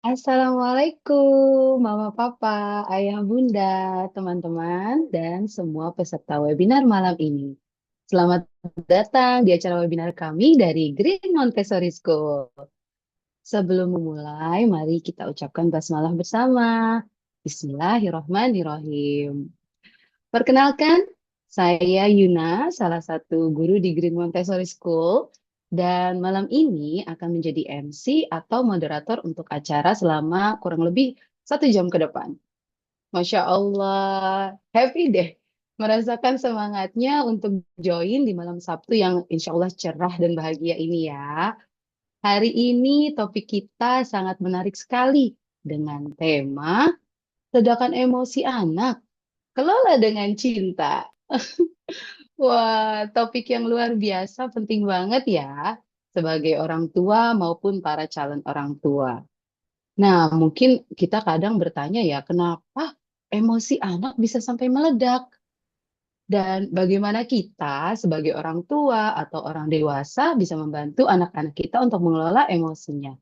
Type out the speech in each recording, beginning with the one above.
Assalamualaikum, Mama Papa, Ayah Bunda, teman-teman, dan semua peserta webinar malam ini. Selamat datang di acara webinar kami dari Green Montessori School. Sebelum memulai, mari kita ucapkan basmalah bersama. Bismillahirrohmanirrohim. Perkenalkan, saya Yuna, salah satu guru di Green Montessori School, dan malam ini akan menjadi MC atau moderator untuk acara selama kurang lebih 1 jam ke depan. Masya Allah, happy deh merasakan semangatnya untuk join di malam Sabtu yang insya Allah cerah dan bahagia ini ya. Hari ini topik kita sangat menarik sekali dengan tema ledakan emosi anak, kelola dengan cinta. Wah, topik yang luar biasa, penting banget ya, sebagai orang tua maupun para calon orang tua. Nah, mungkin kita kadang bertanya ya, kenapa emosi anak bisa sampai meledak? Dan bagaimana kita sebagai orang tua atau orang dewasa bisa membantu anak-anak kita untuk mengelola emosinya?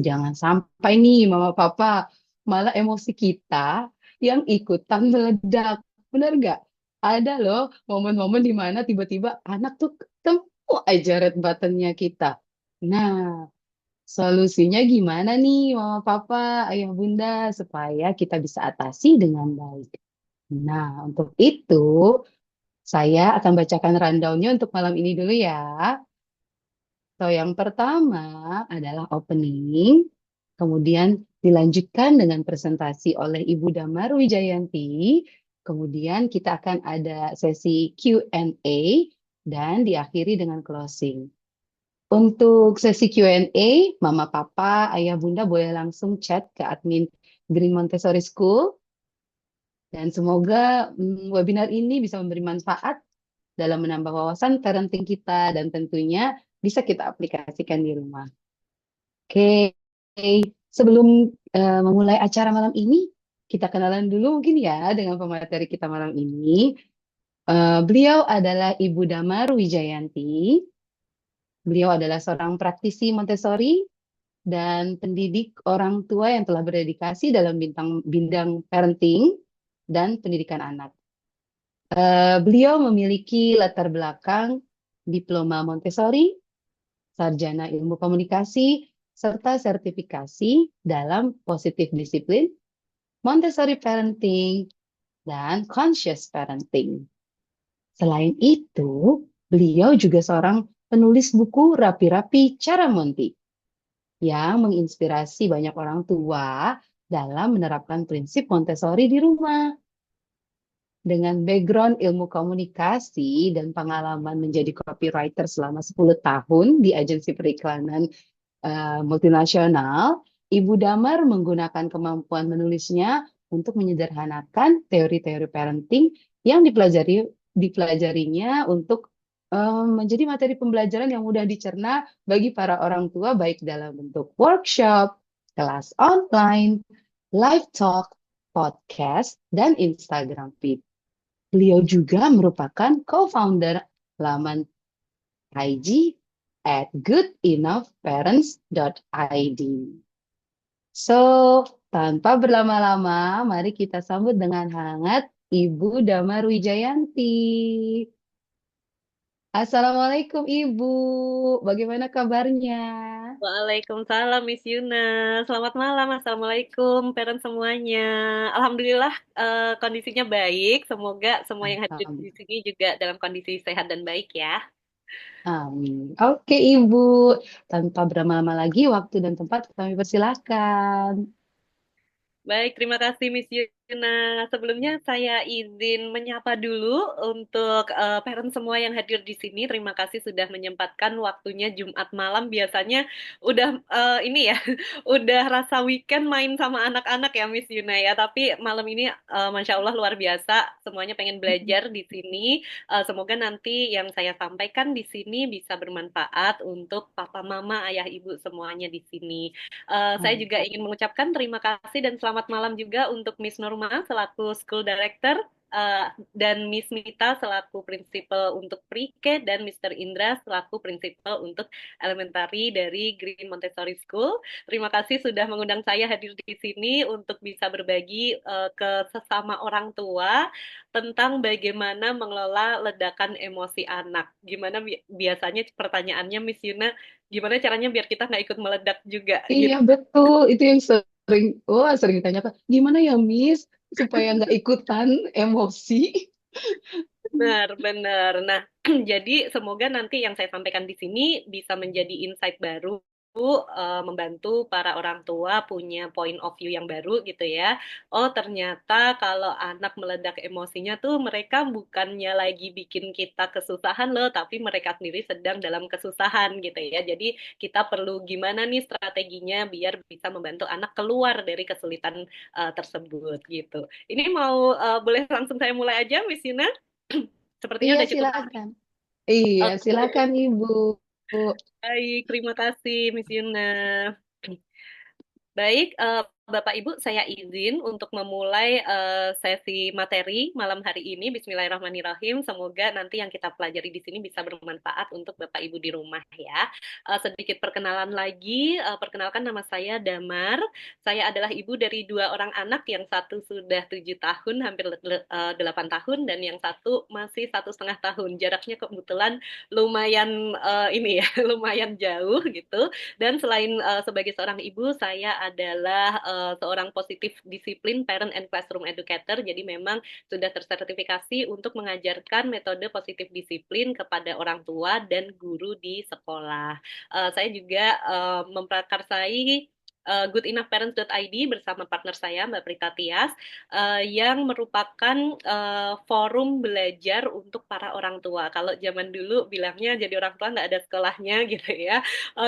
Jangan sampai nih, Mama Papa, malah emosi kita yang ikutan meledak. Bener nggak? Ada loh momen-momen di mana tiba-tiba anak tuh ketemu aja red buttonnya kita. Nah, solusinya gimana nih, Mama Papa, Ayah Bunda, supaya kita bisa atasi dengan baik? Nah, untuk itu saya akan bacakan rundown-nya untuk malam ini dulu ya. So, yang pertama adalah opening, kemudian dilanjutkan dengan presentasi oleh Ibu Damar Wijayanti, kemudian kita akan ada sesi Q&A, dan diakhiri dengan closing. Untuk sesi Q&A, Mama Papa, Ayah Bunda boleh langsung chat ke admin Green Montessori School, dan semoga webinar ini bisa memberi manfaat dalam menambah wawasan parenting kita dan tentunya bisa kita aplikasikan di rumah. Oke, sebelum memulai acara malam ini, kita kenalan dulu mungkin ya dengan pemateri kita malam ini. Beliau adalah Ibu Damar Wijayanti. Beliau adalah seorang praktisi Montessori dan pendidik orang tua yang telah berdedikasi dalam bidang parenting dan pendidikan anak. Beliau memiliki latar belakang diploma Montessori, sarjana ilmu komunikasi, serta sertifikasi dalam positif disiplin, Montessori parenting, dan conscious parenting. Selain itu, beliau juga seorang penulis buku Rapi-Rapi Cara Monty yang menginspirasi banyak orang tua dalam menerapkan prinsip Montessori di rumah. Dengan background ilmu komunikasi dan pengalaman menjadi copywriter selama 10 tahun di agensi periklanan multinasional, Ibu Damar menggunakan kemampuan menulisnya untuk menyederhanakan teori-teori parenting yang dipelajarinya untuk menjadi materi pembelajaran yang mudah dicerna bagi para orang tua baik dalam bentuk workshop, kelas online, live talk, podcast, dan Instagram feed. Beliau juga merupakan co-founder laman IG at goodenoughparents.id. So, tanpa berlama-lama, mari kita sambut dengan hangat Ibu Damar Wijayanti. Assalamualaikum Ibu, bagaimana kabarnya? Waalaikumsalam Miss Yuna. Selamat malam, Assalamualaikum parent semuanya. Alhamdulillah kondisinya baik. Semoga semua yang hadir di sini juga dalam kondisi sehat dan baik ya. Amin. Oke Ibu, tanpa berlama-lama lagi, waktu dan tempat kami persilahkan. Baik, terima kasih Miss Yuna. Sebelumnya saya izin menyapa dulu untuk parent semua yang hadir di sini. Terima kasih sudah menyempatkan waktunya Jumat malam. Biasanya udah ini ya, udah rasa weekend main sama anak-anak ya Miss Yuna ya. Tapi malam ini Masya Allah luar biasa. Semuanya pengen belajar di sini. Semoga nanti yang saya sampaikan di sini bisa bermanfaat untuk papa, mama, ayah, ibu semuanya di sini. Saya juga ingin mengucapkan terima kasih dan selamat malam juga untuk Miss Norma selaku School Director. dan Miss Mita selaku prinsipal untuk pre-K dan Mr. Indra selaku prinsipal untuk elementary dari Green Montessori School. Terima kasih sudah mengundang saya hadir di sini untuk bisa berbagi ke sesama orang tua tentang bagaimana mengelola ledakan emosi anak. Gimana biasanya pertanyaannya Miss Yuna, gimana caranya biar kita nggak ikut meledak juga Iya, gitu. betul. Itu yang sering, wah sering ditanyakan. Gimana ya, Miss, supaya nggak ikutan emosi? Benar, benar. Nah, jadi semoga nanti yang saya sampaikan di sini bisa menjadi insight baru, membantu para orang tua punya point of view yang baru gitu ya. Oh, ternyata kalau anak meledak emosinya tuh mereka bukannya lagi bikin kita kesusahan loh, tapi mereka sendiri sedang dalam kesusahan gitu ya. Jadi kita perlu gimana nih strateginya biar bisa membantu anak keluar dari kesulitan tersebut gitu. Ini mau boleh langsung saya mulai aja, Miss Yuna? Sepertinya Iya, udah cukup lama. silakan. Iya, Oke, silakan Ibu. baik. Terima kasih, Miss Yuna. Baik, Bapak Ibu, saya izin untuk memulai sesi materi malam hari ini. Bismillahirrahmanirrahim. Semoga nanti yang kita pelajari di sini bisa bermanfaat untuk Bapak Ibu di rumah ya. Sedikit perkenalan lagi, perkenalkan nama saya Damar. Saya adalah ibu dari dua orang anak, yang satu sudah 7 tahun, hampir 8 tahun, dan yang satu masih 1,5 tahun. Jaraknya kebetulan lumayan ini ya, lumayan jauh gitu. Dan selain sebagai seorang ibu, saya adalah seorang positif disiplin parent and classroom educator. Jadi memang sudah tersertifikasi untuk mengajarkan metode positif disiplin kepada orang tua dan guru di sekolah. Saya juga memprakarsai goodenough.parents.id bersama partner saya Mbak Prita Tias, yang merupakan forum belajar untuk para orang tua. Kalau zaman dulu bilangnya jadi orang tua nggak ada sekolahnya gitu ya,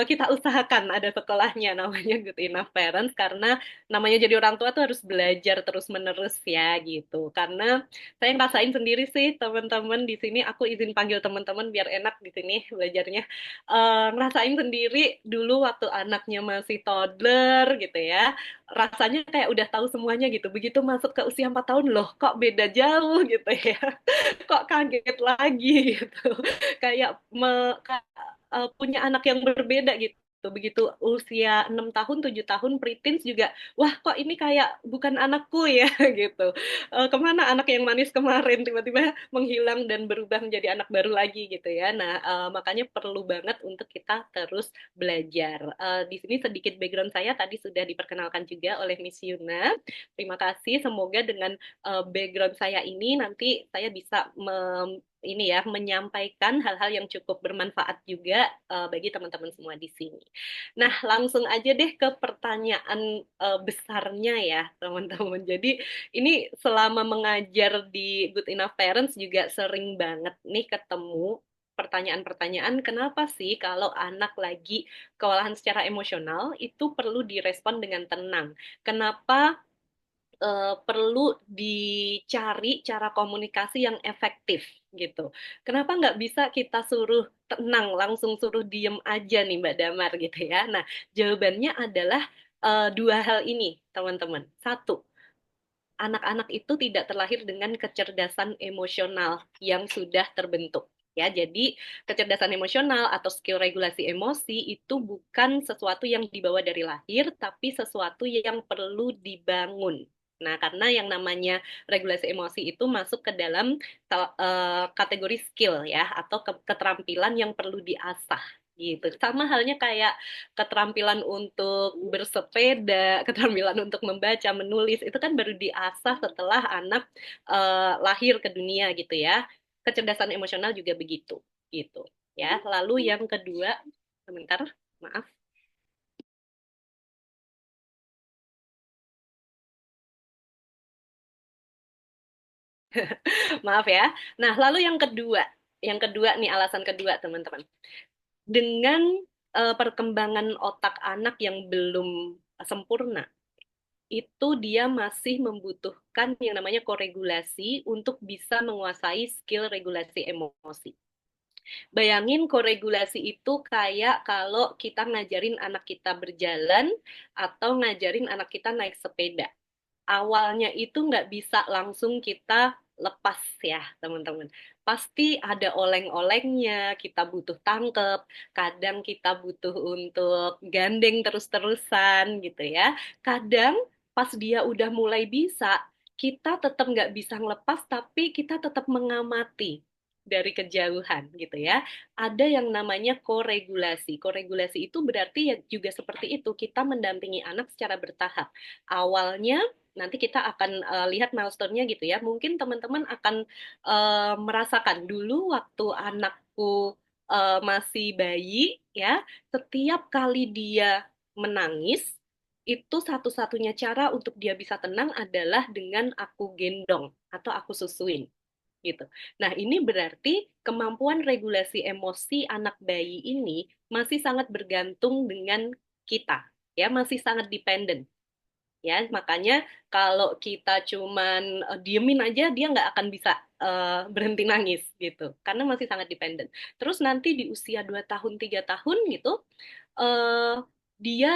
kita usahakan ada sekolahnya namanya Good Enough Parents, karena namanya jadi orang tua tuh harus belajar terus-menerus ya gitu. Karena saya ngerasain sendiri sih teman-teman di sini, aku izin panggil teman-teman biar enak di sini belajarnya. Ngerasain sendiri dulu waktu anaknya masih toddler gitu ya, rasanya kayak udah tahu semuanya gitu. Begitu masuk ke usia 4 tahun, loh kok beda jauh gitu ya. Kok kaget lagi gitu. Kayak punya anak yang berbeda gitu. Begitu usia 6 tahun, 7 tahun, preteens juga, wah kok ini kayak bukan anakku ya gitu. Kemana anak yang manis kemarin tiba-tiba menghilang dan berubah menjadi anak baru lagi gitu ya. Nah, makanya perlu banget untuk kita terus belajar. Di sini sedikit background saya tadi sudah diperkenalkan juga oleh Miss Yuna. Terima kasih. Semoga dengan background saya ini nanti saya bisa ini ya, menyampaikan hal-hal yang cukup bermanfaat juga bagi teman-teman semua di sini. Nah, langsung aja deh ke pertanyaan besarnya ya, teman-teman. Jadi, ini selama mengajar di Good Enough Parents juga sering banget nih ketemu pertanyaan-pertanyaan, kenapa sih kalau anak lagi kewalahan secara emosional itu perlu direspon dengan tenang? Kenapa perlu dicari cara komunikasi yang efektif gitu. Kenapa nggak bisa kita suruh tenang, langsung suruh diem aja nih Mbak Damar gitu ya. Nah, jawabannya adalah dua hal ini, teman-teman. Satu, anak-anak itu tidak terlahir dengan kecerdasan emosional yang sudah terbentuk. Ya, jadi kecerdasan emosional atau skill regulasi emosi itu bukan sesuatu yang dibawa dari lahir, tapi sesuatu yang perlu dibangun. Nah, karena yang namanya regulasi emosi itu masuk ke dalam kategori skill ya, atau keterampilan yang perlu diasah gitu. Sama halnya kayak keterampilan untuk bersepeda, keterampilan untuk membaca, menulis, itu kan baru diasah setelah anak lahir ke dunia gitu ya. Kecerdasan emosional juga begitu, gitu ya. Lalu yang kedua, sebentar, maaf, maaf ya. Nah, lalu yang kedua nih alasan kedua teman-teman. Dengan perkembangan otak anak yang belum sempurna, itu dia masih membutuhkan yang namanya koregulasi untuk bisa menguasai skill regulasi emosi. Bayangin koregulasi itu kayak kalau kita ngajarin anak kita berjalan atau ngajarin anak kita naik sepeda. Awalnya itu nggak bisa langsung kita lepas ya, teman-teman. Pasti ada oleng-olengnya, kita butuh tangkep, kadang kita butuh untuk gandeng terus-terusan gitu ya. Kadang pas dia udah mulai bisa, kita tetap nggak bisa ngelepas, tapi kita tetap mengamati dari kejauhan gitu ya. Ada yang namanya koregulasi. Koregulasi itu berarti ya juga seperti itu, kita mendampingi anak secara bertahap. Awalnya nanti kita akan lihat milestone-nya gitu ya. Mungkin teman-teman akan merasakan dulu waktu anakku masih bayi ya, setiap kali dia menangis, itu satu-satunya cara untuk dia bisa tenang adalah dengan aku gendong atau aku susuin gitu. Nah, ini berarti kemampuan regulasi emosi anak bayi ini masih sangat bergantung dengan kita, ya, masih sangat dependent. Ya, makanya kalau kita cuman diemin aja, dia nggak akan bisa berhenti nangis gitu, karena masih sangat dependent. Terus nanti di usia 2 tahun, 3 tahun gitu, eh, dia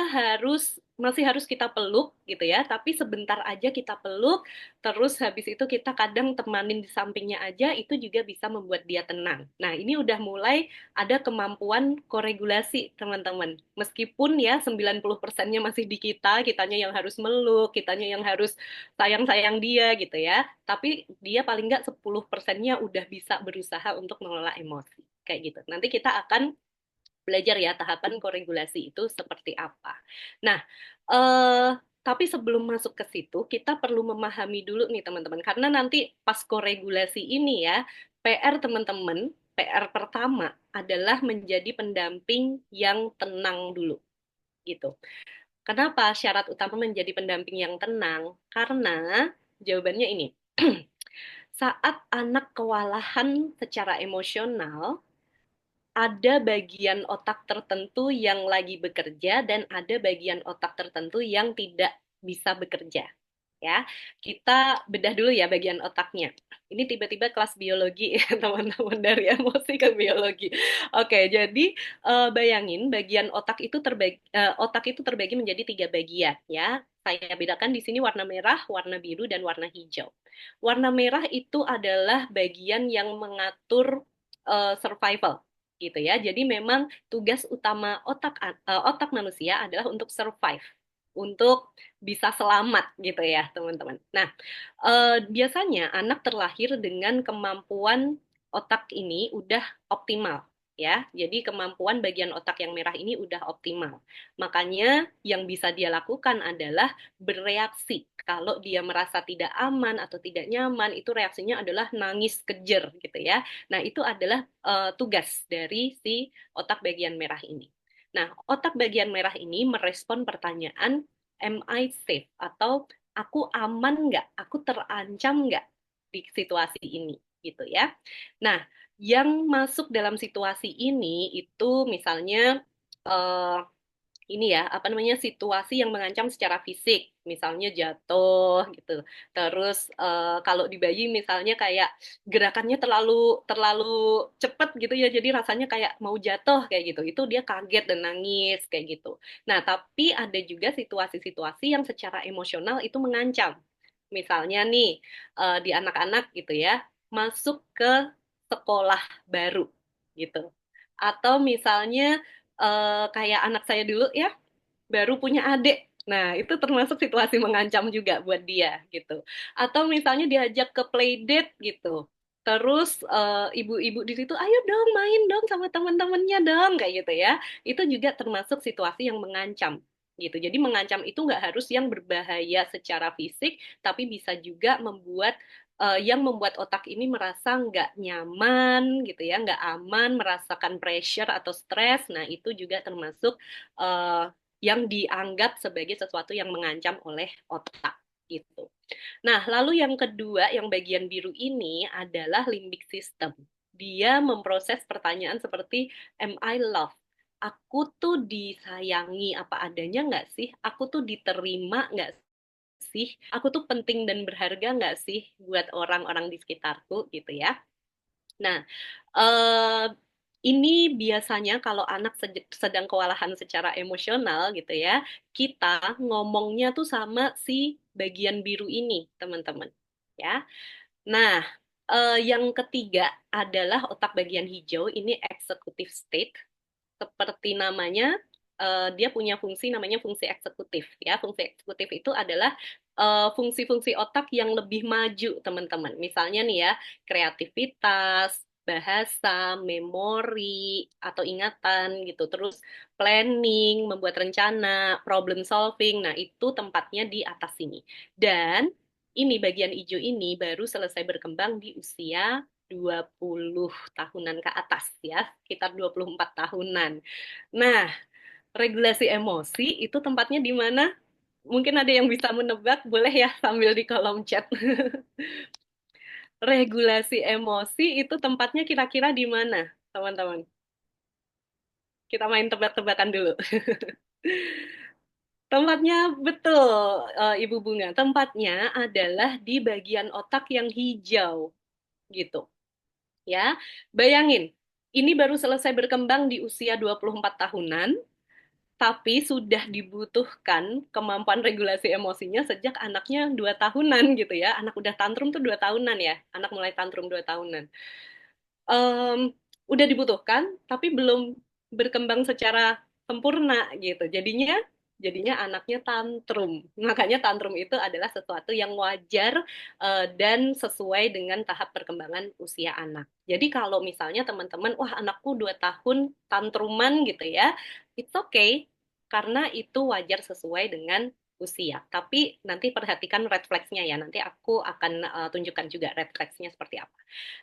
masih harus kita peluk gitu ya, tapi sebentar aja kita peluk, terus habis itu kita kadang temanin di sampingnya aja, itu juga bisa membuat dia tenang. Nah, ini udah mulai ada kemampuan koregulasi, teman-teman. Meskipun ya 90%-nya masih di kita, kitanya yang harus meluk, kitanya yang harus sayang-sayang dia gitu ya, tapi dia paling nggak 10%-nya udah bisa berusaha untuk mengelola emosi. Kayak gitu. Nanti kita akan belajar ya tahapan koregulasi itu seperti apa. Nah, eh, tapi sebelum masuk ke situ, kita perlu memahami dulu nih teman-teman, karena nanti pas koregulasi ini ya, PR teman-teman, PR pertama adalah menjadi pendamping yang tenang dulu, gitu. Kenapa syarat utama menjadi pendamping yang tenang? Karena jawabannya ini, saat anak kewalahan secara emosional, ada bagian otak tertentu yang lagi bekerja dan ada bagian otak tertentu yang tidak bisa bekerja. Ya, kita bedah dulu ya bagian otaknya. Ini tiba-tiba kelas biologi ya teman-teman, dari emosi ke biologi. Oke, jadi bayangin bagian otak itu terbagi menjadi 3 bagian ya. Saya bedakan di sini warna merah, warna biru, dan warna hijau. Warna merah itu adalah bagian yang mengatur survival gitu ya. Jadi memang tugas utama otak manusia adalah untuk survive, untuk bisa selamat gitu ya, teman-teman. Nah, biasanya anak terlahir dengan kemampuan otak ini udah optimal ya. Jadi kemampuan bagian otak yang merah ini udah optimal. Makanya yang bisa dia lakukan adalah bereaksi. Kalau dia merasa tidak aman atau tidak nyaman, itu reaksinya adalah nangis kejer gitu ya. Nah, itu adalah tugas dari si otak bagian merah ini. Nah, otak bagian merah ini merespon pertanyaan, am I safe? Atau aku aman nggak? Aku terancam nggak di situasi ini? Gitu ya. Nah, yang masuk dalam situasi ini itu misalnya eh, ini ya, apa namanya, situasi yang mengancam secara fisik, misalnya jatuh gitu. Terus kalau di bayi misalnya kayak gerakannya terlalu terlalu cepet gitu ya, jadi rasanya kayak mau jatuh kayak gitu. Itu dia kaget dan nangis kayak gitu. Nah, tapi ada juga situasi-situasi yang secara emosional itu mengancam. Misalnya nih di anak-anak gitu ya, masuk ke sekolah baru gitu. Atau misalnya kayak anak saya dulu ya, baru punya adik. Nah, itu termasuk situasi mengancam juga buat dia gitu. Atau misalnya diajak ke playdate gitu. Terus ibu-ibu di situ, ayo dong main dong sama teman-temannya dong kayak gitu ya. Itu juga termasuk situasi yang mengancam gitu. Jadi mengancam itu nggak harus yang berbahaya secara fisik, tapi bisa juga yang membuat otak ini merasa nggak nyaman gitu ya, nggak aman, merasakan pressure atau stres. Nah, itu juga termasuk eh, yang dianggap sebagai sesuatu yang mengancam oleh otak gitu. Nah, lalu yang kedua, yang bagian biru ini adalah limbic system. Dia memproses pertanyaan seperti, am I loved? Aku tuh disayangi apa adanya nggak sih? Aku tuh diterima nggak sih? Aku tuh penting dan berharga nggak sih buat orang-orang di sekitarku gitu ya? Nah, eh, ini biasanya kalau anak sedang kewalahan secara emosional gitu ya, kita ngomongnya tuh sama si bagian biru ini, teman-teman. Ya, Nah, yang ketiga adalah otak bagian hijau, ini executive state. Seperti namanya, dia punya fungsi namanya fungsi eksekutif ya. Fungsi eksekutif itu adalah fungsi-fungsi otak yang lebih maju, teman-teman. Misalnya nih ya, kreativitas, bahasa, memori atau ingatan gitu. Terus planning, membuat rencana, problem solving. Nah, itu tempatnya di atas sini. Dan ini bagian hijau ini baru selesai berkembang di usia 20 tahunan ke atas ya, sekitar 24 tahunan. Nah, regulasi emosi itu tempatnya di mana? Mungkin ada yang bisa menebak, boleh ya sambil di kolom chat. Regulasi emosi itu tempatnya kira-kira di mana, teman-teman? Kita main tebak-tebakan dulu. Tempatnya betul, Ibu Bunga. Tempatnya adalah di bagian otak yang hijau, gitu. Ya, bayangin, ini baru selesai berkembang di usia 24 tahunan, tapi sudah dibutuhkan kemampuan regulasi emosinya sejak anaknya 2 tahunan gitu ya. Anak udah tantrum tuh 2 tahunan ya. Anak mulai tantrum 2 tahunan. Em, udah dibutuhkan, tapi belum berkembang secara sempurna gitu. Jadinya anaknya tantrum. Makanya tantrum itu adalah sesuatu yang wajar dan sesuai dengan tahap perkembangan usia anak. Jadi kalau misalnya teman-teman, wah anakku 2 tahun tantruman gitu ya, it's okay. Karena itu wajar sesuai dengan usia. Tapi nanti perhatikan red flags-nya ya. Nanti aku akan tunjukkan juga red flags-nya seperti apa.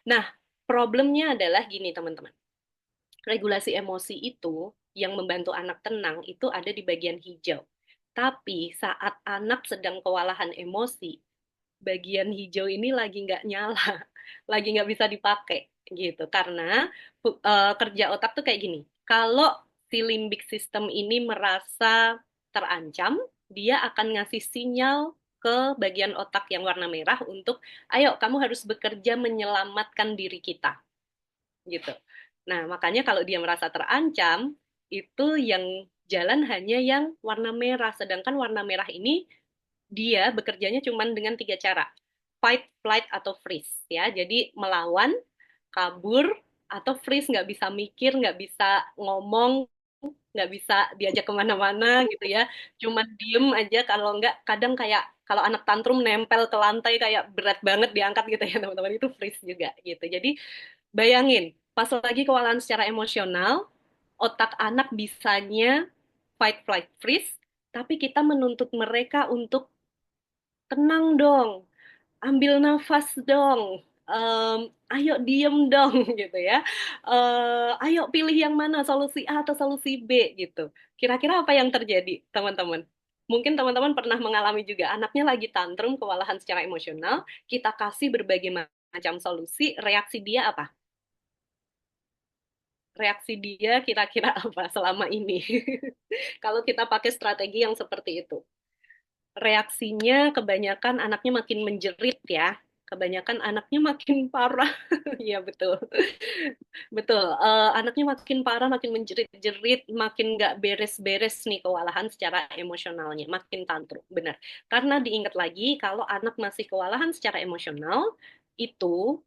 Nah, problemnya adalah gini teman-teman. Regulasi emosi itu yang membantu anak tenang itu ada di bagian hijau. Tapi saat anak sedang kewalahan emosi, bagian hijau ini lagi nggak nyala, lagi nggak bisa dipakai gitu. Karena kerja otak tuh kayak gini. Kalau si limbic system ini merasa terancam, dia akan ngasih sinyal ke bagian otak yang warna merah untuk, ayo kamu harus bekerja menyelamatkan diri kita gitu. Nah, makanya kalau dia merasa terancam, itu yang jalan hanya yang warna merah. Sedangkan warna merah ini dia bekerjanya cuma dengan 3 cara. Fight, flight, atau freeze. Ya, jadi melawan, kabur, atau freeze, nggak bisa mikir, nggak bisa ngomong, nggak bisa diajak kemana-mana gitu ya. Cuma diem aja, kalau nggak kadang kayak kalau anak tantrum nempel ke lantai kayak berat banget diangkat gitu ya teman-teman, itu freeze juga gitu. Jadi bayangin, pas lagi kewalahan secara emosional, otak anak bisanya fight, flight, freeze, tapi kita menuntut mereka untuk tenang dong, ambil nafas dong, ayo diem dong gitu ya. Ayo pilih yang mana, solusi A atau solusi B gitu. Kira-kira apa yang terjadi, teman-teman? Mungkin teman-teman pernah mengalami juga, anaknya lagi tantrum, kewalahan secara emosional, kita kasih berbagai macam solusi, reaksi dia apa? Reaksi dia kira-kira apa selama ini? Kalau kita pakai strategi yang seperti itu. Reaksinya kebanyakan anaknya makin menjerit ya. Kebanyakan anaknya makin parah. Iya betul. Betul. Anaknya makin parah, makin menjerit-jerit, makin nggak beres-beres nih kewalahan secara emosionalnya. Makin tantrum. Benar. Karena diingat lagi, kalau anak masih kewalahan secara emosional, itu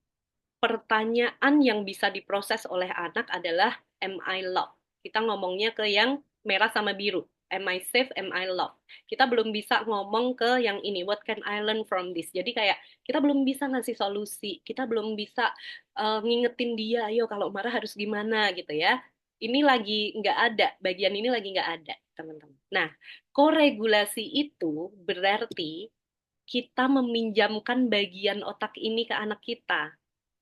pertanyaan yang bisa diproses oleh anak adalah am I loved? Kita ngomongnya ke yang merah sama biru. Am I safe? Am I loved? Kita belum bisa ngomong ke yang ini. What can I learn from this? Jadi kayak kita belum bisa ngasih solusi. Kita belum bisa ngingetin dia, ayo kalau marah harus gimana gitu ya. Ini lagi nggak ada. Bagian ini lagi nggak ada, teman-teman. Nah, koregulasi itu berarti kita meminjamkan bagian otak ini ke anak kita.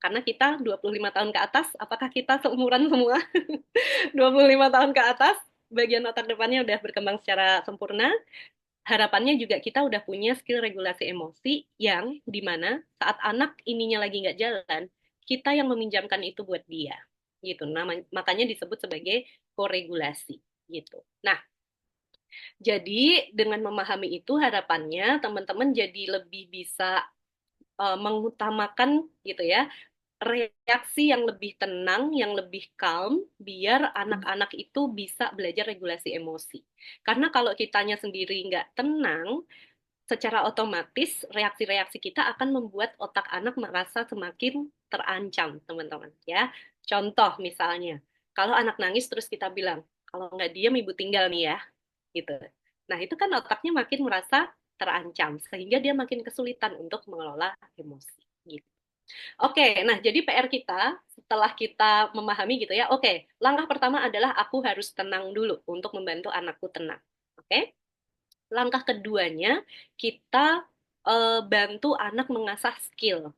Karena kita 25 tahun ke atas, apakah kita seumuran semua? 25 tahun ke atas, bagian otak depannya udah berkembang secara sempurna. Harapannya juga kita udah punya skill regulasi emosi yang dimana saat anak ininya lagi nggak jalan, kita yang meminjamkan itu buat dia. Gitu. Nah, makanya disebut sebagai koregulasi. Gitu. Nah, jadi dengan memahami itu harapannya teman-teman jadi lebih bisa mengutamakan gitu ya reaksi yang lebih tenang, yang lebih calm, biar anak-anak itu bisa belajar regulasi emosi. Karena kalau kitanya sendiri nggak tenang, secara otomatis reaksi-reaksi kita akan membuat otak anak merasa semakin terancam, teman-teman. Ya, contoh misalnya, kalau anak nangis terus kita bilang, kalau nggak diam ibu tinggal nih ya, gitu. Nah, itu kan otaknya makin merasa terancam, sehingga dia makin kesulitan untuk mengelola emosi. Gitu. Oke, nah jadi PR kita setelah kita memahami gitu ya, oke, langkah pertama adalah aku harus tenang dulu untuk membantu anakku tenang. Oke, langkah keduanya kita bantu anak mengasah skill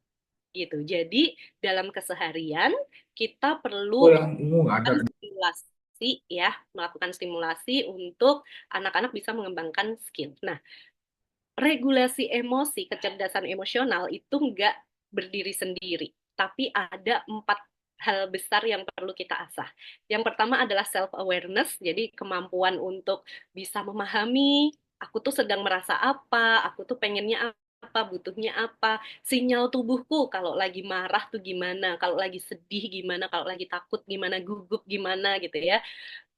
gitu. Jadi dalam keseharian kita perlu melakukan stimulasi ya, melakukan stimulasi untuk anak-anak bisa mengembangkan skill. Nah, regulasi emosi, kecerdasan emosional itu nggak berdiri sendiri, tapi ada 4 hal besar yang perlu kita asah. Yang pertama adalah self-awareness, jadi kemampuan untuk bisa memahami, aku tuh sedang merasa apa, aku tuh pengennya apa, butuhnya apa, sinyal tubuhku kalau lagi marah tuh gimana, kalau lagi sedih gimana, kalau lagi takut gimana, gugup gimana gitu ya,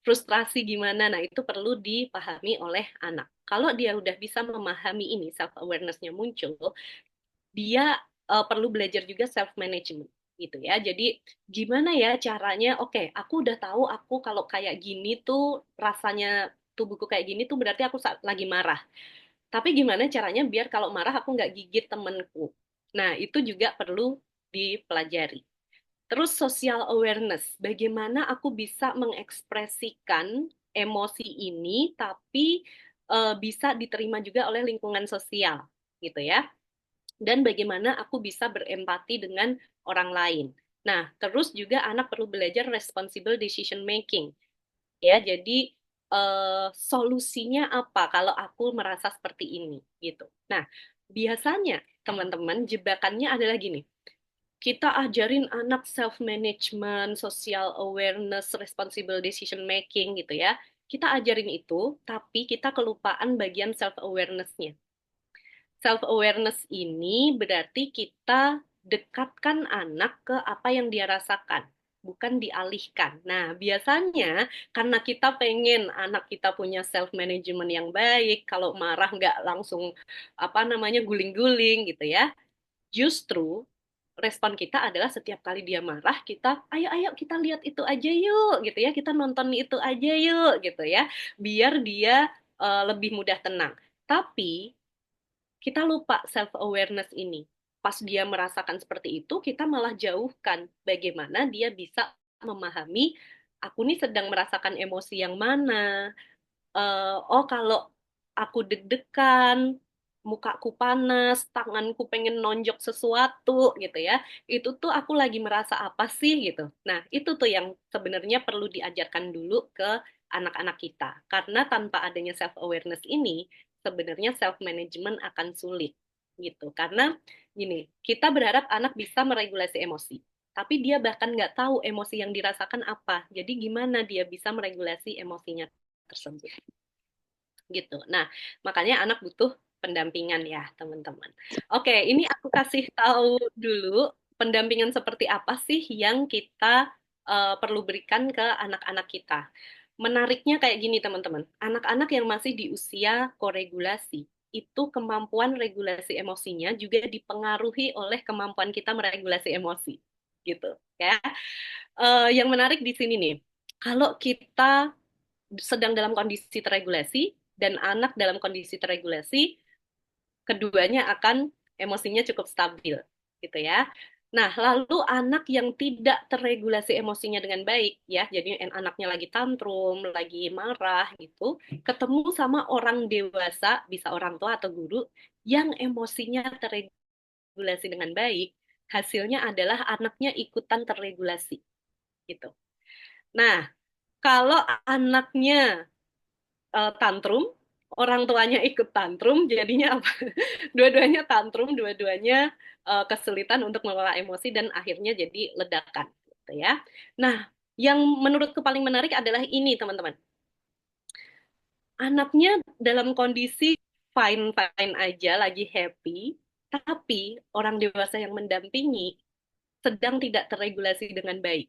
frustrasi gimana. Nah, itu perlu dipahami oleh anak. Kalau dia udah bisa memahami ini, self awareness-nya muncul, dia perlu belajar juga self management gitu ya. Jadi gimana ya caranya? Oke, aku udah tahu aku kalau kayak gini tuh rasanya tubuhku kayak gini tuh berarti aku saat lagi marah. Tapi gimana caranya biar kalau marah aku nggak gigit temenku? Nah, itu juga perlu dipelajari. Terus social awareness, bagaimana aku bisa mengekspresikan emosi ini tapi bisa diterima juga oleh lingkungan sosial, gitu ya. Dan bagaimana aku bisa berempati dengan orang lain. Nah, terus juga anak perlu belajar responsible decision making, ya. Jadi solusinya apa kalau aku merasa seperti ini, gitu. Nah, biasanya teman-teman jebakannya adalah gini, kita ajarin anak self management, social awareness, responsible decision making gitu ya. Kita ajarin itu, tapi kita kelupaan bagian self awareness-nya. Self awareness ini berarti kita dekatkan anak ke apa yang dia rasakan, bukan dialihkan. Nah, biasanya karena kita pengen anak kita punya self management yang baik, kalau marah nggak langsung apa namanya guling-guling gitu ya. Justru respon kita adalah setiap kali dia marah, kita, ayo, ayo, kita lihat itu aja yuk, gitu ya, kita nonton itu aja yuk, gitu ya, biar dia lebih mudah tenang. Tapi, kita lupa self-awareness ini. Pas dia merasakan seperti itu, kita malah jauhkan bagaimana dia bisa memahami, aku nih sedang merasakan emosi yang mana, oh kalau aku deg-degan, mukaku panas, tanganku pengen nonjok sesuatu gitu ya, itu tuh aku lagi merasa apa sih gitu. Nah, itu tuh yang sebenarnya perlu diajarkan dulu ke anak-anak kita. Karena tanpa adanya self awareness ini, sebenarnya self management akan sulit gitu. Karena gini, kita berharap anak bisa meregulasi emosi. Tapi dia bahkan nggak tahu emosi yang dirasakan apa. Jadi gimana dia bisa meregulasi emosinya tersebut gitu. Nah, makanya anak butuh pendampingan ya, teman-teman. Oke, ini aku kasih tahu dulu pendampingan seperti apa sih yang kita perlu berikan ke anak-anak kita. Menariknya kayak gini, teman-teman. Anak-anak yang masih di usia koregulasi, itu kemampuan regulasi emosinya juga dipengaruhi oleh kemampuan kita meregulasi emosi. Gitu, ya. Yang menarik di sini nih, kalau kita sedang dalam kondisi terregulasi dan anak dalam kondisi terregulasi, keduanya akan emosinya cukup stabil, gitu ya. Nah, lalu anak yang tidak terregulasi emosinya dengan baik, ya, jadi anaknya lagi tantrum, lagi marah, gitu, ketemu sama orang dewasa, bisa orang tua atau guru, yang emosinya terregulasi dengan baik, hasilnya adalah anaknya ikutan terregulasi, gitu. Nah, kalau anaknya tantrum, orang tuanya ikut tantrum, jadinya apa? Dua-duanya tantrum, dua-duanya kesulitan untuk mengelola emosi dan akhirnya jadi ledakan, gitu ya. Nah, yang menurutku paling menarik adalah ini, teman-teman. Anaknya dalam kondisi fine-fine aja, lagi happy, tapi orang dewasa yang mendampingi sedang tidak terregulasi dengan baik.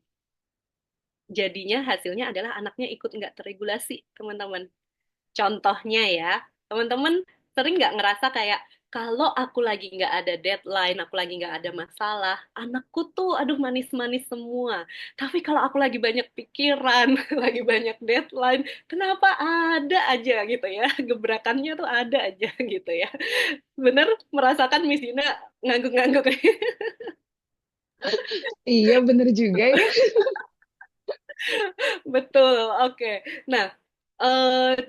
Jadinya hasilnya adalah anaknya ikut nggak terregulasi, teman-teman. Contohnya ya, teman-teman sering nggak ngerasa kayak kalau aku lagi nggak ada deadline, aku lagi nggak ada masalah, anakku tuh aduh manis-manis semua. Tapi kalau aku lagi banyak pikiran, lagi banyak deadline, kenapa ada aja gitu ya, gebrakannya tuh ada aja gitu ya. Bener merasakan Miss Gina ngangguk-ngangguk. Iya, bener juga ya. Betul, oke. Nah,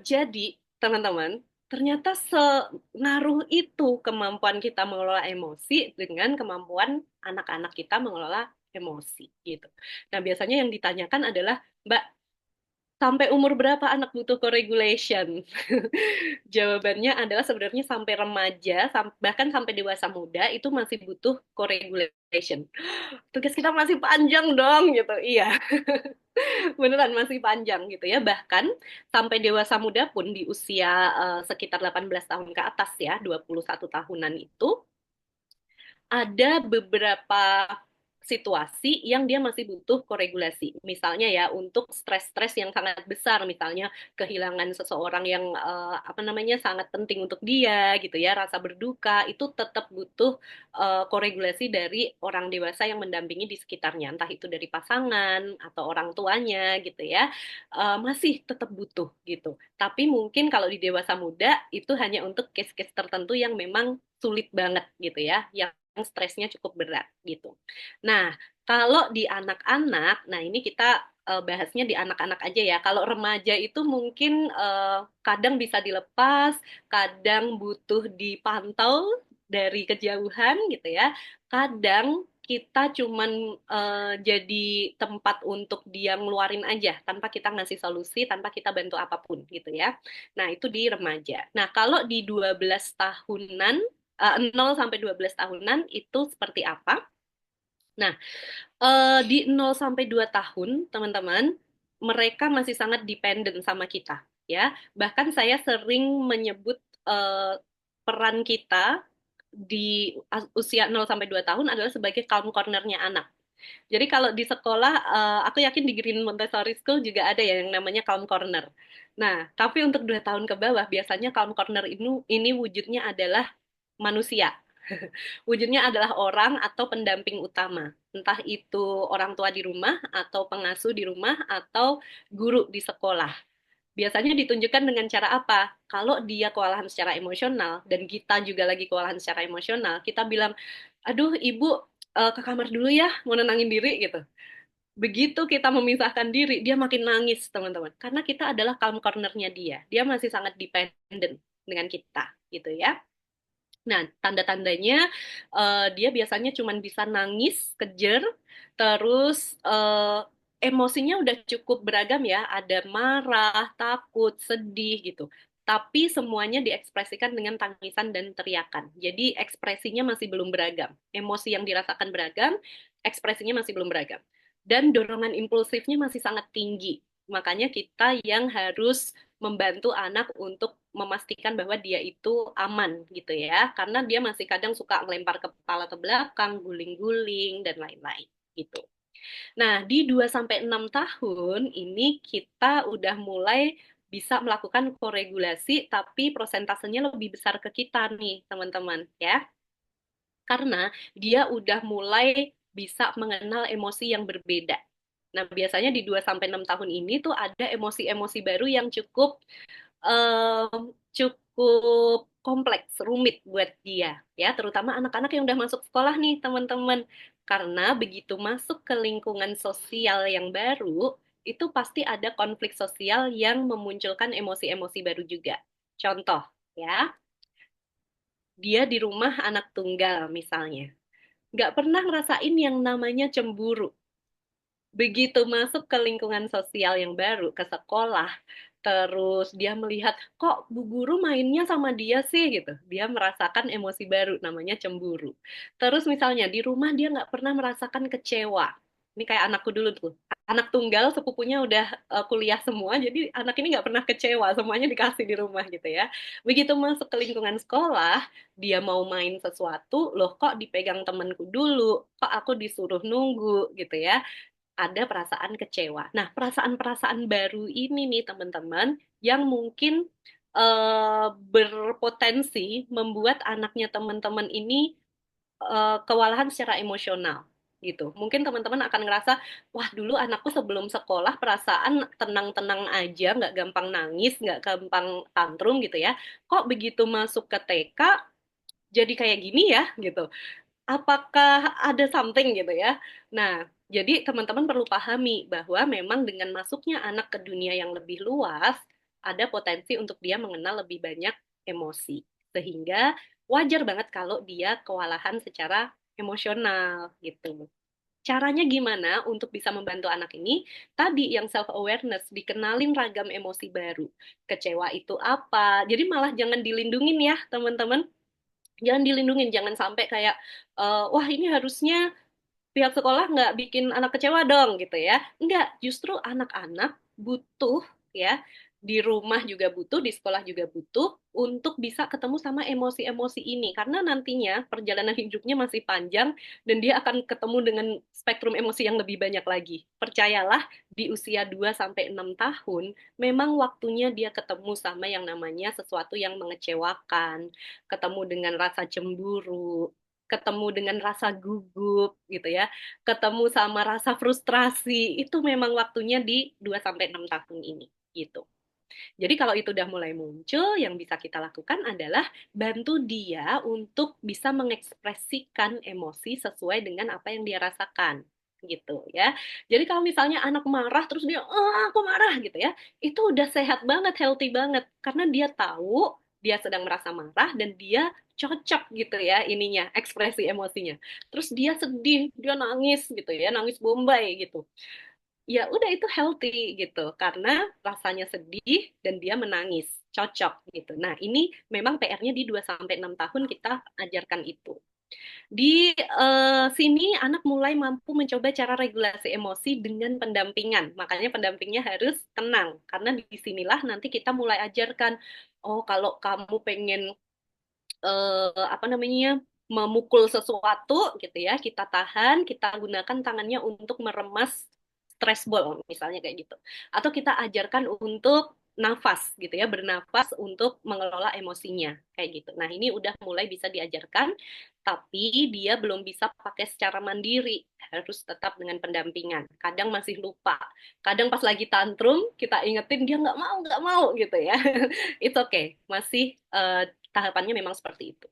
jadi teman-teman, ternyata sengaruh itu kemampuan kita mengelola emosi dengan kemampuan anak-anak kita mengelola emosi gitu. Nah, biasanya yang ditanyakan adalah, Mbak, sampai umur berapa anak butuh co-regulation? Jawabannya adalah sebenarnya sampai remaja, bahkan sampai dewasa muda itu masih butuh co-regulation. Tugas kita masih panjang dong gitu. Iya, beneran masih panjang gitu ya. Bahkan sampai dewasa muda pun di usia sekitar 18 tahun ke atas ya, 21 tahunan itu ada beberapa situasi yang dia masih butuh koregulasi. Misalnya ya untuk stres-stres yang sangat besar, misalnya kehilangan seseorang yang apa namanya sangat penting untuk dia gitu ya, rasa berduka itu tetap butuh koregulasi dari orang dewasa yang mendampingi di sekitarnya, entah itu dari pasangan atau orang tuanya gitu ya, masih tetap butuh gitu. Tapi mungkin kalau di dewasa muda itu hanya untuk case-case tertentu yang memang sulit banget gitu ya, yang stresnya cukup berat gitu. Nah, kalau di anak-anak, nah ini kita bahasnya di anak-anak aja ya. Kalau remaja itu mungkin kadang bisa dilepas, kadang butuh dipantau dari kejauhan gitu ya. Kadang kita cuman jadi tempat untuk dia ngeluarin aja tanpa kita ngasih solusi, tanpa kita bantu apapun gitu ya. Nah, itu di remaja. Nah, kalau di 12 tahunan 0 sampai 12 tahunan itu seperti apa? Nah, di 0 sampai 2 tahun, teman-teman, mereka masih sangat dependen sama kita, ya. Bahkan saya sering menyebut peran kita di usia 0 sampai 2 tahun adalah sebagai calm corner-nya anak. Jadi kalau di sekolah, aku yakin di Green Montessori School juga ada ya yang namanya calm corner. Nah, tapi untuk 2 tahun ke bawah, biasanya calm corner ini wujudnya adalah manusia. Wujudnya adalah orang atau pendamping utama. Entah itu orang tua di rumah, atau pengasuh di rumah, atau guru di sekolah. Biasanya ditunjukkan dengan cara apa? Kalau dia kewalahan secara emosional, dan kita juga lagi kewalahan secara emosional, kita bilang, aduh ibu ke kamar dulu ya, mau nenangin diri gitu. Begitu kita memisahkan diri, dia makin nangis teman-teman. Karena kita adalah calm corner-nya dia. Dia masih sangat dependent dengan kita gitu ya. Nah, tanda-tandanya dia biasanya cuma bisa nangis, kejer, terus emosinya udah cukup beragam ya, ada marah, takut, sedih gitu. Tapi semuanya diekspresikan dengan tangisan dan teriakan. Jadi ekspresinya masih belum beragam. Emosi yang dirasakan beragam, ekspresinya masih belum beragam. Dan dorongan impulsifnya masih sangat tinggi. Makanya kita yang harus membantu anak untuk memastikan bahwa dia itu aman gitu ya. Karena dia masih kadang suka ngelempar kepala ke belakang, guling-guling dan lain-lain gitu. Nah, di 2 sampai 6 tahun ini kita udah mulai bisa melakukan koregulasi tapi prosentasenya lebih besar ke kita nih, teman-teman ya. Karena dia udah mulai bisa mengenal emosi yang berbeda. Nah, biasanya di 2 sampai 6 tahun ini tuh ada emosi-emosi baru yang cukup kompleks, rumit buat dia, ya, terutama anak-anak yang udah masuk sekolah nih, teman-teman. Karena begitu masuk ke lingkungan sosial yang baru, itu pasti ada konflik sosial yang memunculkan emosi-emosi baru juga. Contoh, ya, dia di rumah anak tunggal misalnya. Nggak pernah ngerasain yang namanya cemburu. Begitu masuk ke lingkungan sosial yang baru, ke sekolah, terus dia melihat, kok bu guru mainnya sama dia sih gitu. Dia merasakan emosi baru, namanya cemburu. Terus misalnya di rumah dia nggak pernah merasakan kecewa. Ini kayak anakku dulu tuh. Anak tunggal, sepupunya udah kuliah semua, jadi anak ini nggak pernah kecewa, semuanya dikasih di rumah gitu ya. Begitu masuk ke lingkungan sekolah, dia mau main sesuatu, loh kok dipegang temanku dulu, kok aku disuruh nunggu gitu ya, ada perasaan kecewa. Nah, perasaan-perasaan baru ini nih teman-teman yang mungkin berpotensi membuat anaknya teman-teman ini kewalahan secara emosional gitu. Mungkin teman-teman akan ngerasa, wah dulu anakku sebelum sekolah perasaan tenang-tenang aja, nggak gampang nangis, nggak gampang tantrum gitu ya. Kok begitu masuk ke TK jadi kayak gini ya gitu. Apakah ada something gitu ya? Nah, jadi teman-teman perlu pahami bahwa memang dengan masuknya anak ke dunia yang lebih luas, ada potensi untuk dia mengenal lebih banyak emosi. Sehingga wajar banget kalau dia kewalahan secara emosional gitu. Caranya gimana untuk bisa membantu anak ini? Tadi yang self awareness, dikenalin ragam emosi baru. Kecewa itu apa? Jadi malah jangan dilindungin ya, teman-teman. Jangan dilindungin, jangan sampai kayak wah ini harusnya pihak sekolah nggak bikin anak kecewa dong gitu ya. Enggak, justru anak-anak butuh ya, di rumah juga butuh, di sekolah juga butuh untuk bisa ketemu sama emosi-emosi ini. Karena nantinya perjalanan hidupnya masih panjang dan dia akan ketemu dengan spektrum emosi yang lebih banyak lagi. Percayalah, di usia 2 sampai 6 tahun, memang waktunya dia ketemu sama yang namanya sesuatu yang mengecewakan, ketemu dengan rasa cemburu, ketemu dengan rasa gugup gitu ya, ketemu sama rasa frustrasi, itu memang waktunya di 2 sampai 6 tahun ini gitu. Jadi kalau itu udah mulai muncul, yang bisa kita lakukan adalah bantu dia untuk bisa mengekspresikan emosi sesuai dengan apa yang dia rasakan gitu ya. Jadi kalau misalnya anak marah terus dia, aku marah gitu ya, itu udah sehat banget, healthy banget karena dia tahu dia sedang merasa marah dan dia cocok gitu ya ininya, ekspresi emosinya. Terus dia sedih, dia nangis gitu ya, nangis bombay gitu, ya udah itu healthy gitu karena rasanya sedih dan dia menangis cocok gitu. Nah, ini memang PR-nya di 2 sampai 6 tahun kita ajarkan itu. Di sini anak mulai mampu mencoba cara regulasi emosi dengan pendampingan. Makanya pendampingnya harus tenang karena di sinilah nanti kita mulai ajarkan, oh kalau kamu pengen apa namanya, memukul sesuatu gitu ya, kita tahan, kita gunakan tangannya untuk meremas stress ball misalnya kayak gitu. Atau kita ajarkan untuk nafas gitu ya, bernafas untuk mengelola emosinya kayak gitu. Nah, ini udah mulai bisa diajarkan, tapi dia belum bisa pakai secara mandiri, harus tetap dengan pendampingan. Kadang masih lupa, kadang pas lagi tantrum kita ingetin dia nggak mau gitu ya. It's okay, masih tahapannya memang seperti itu.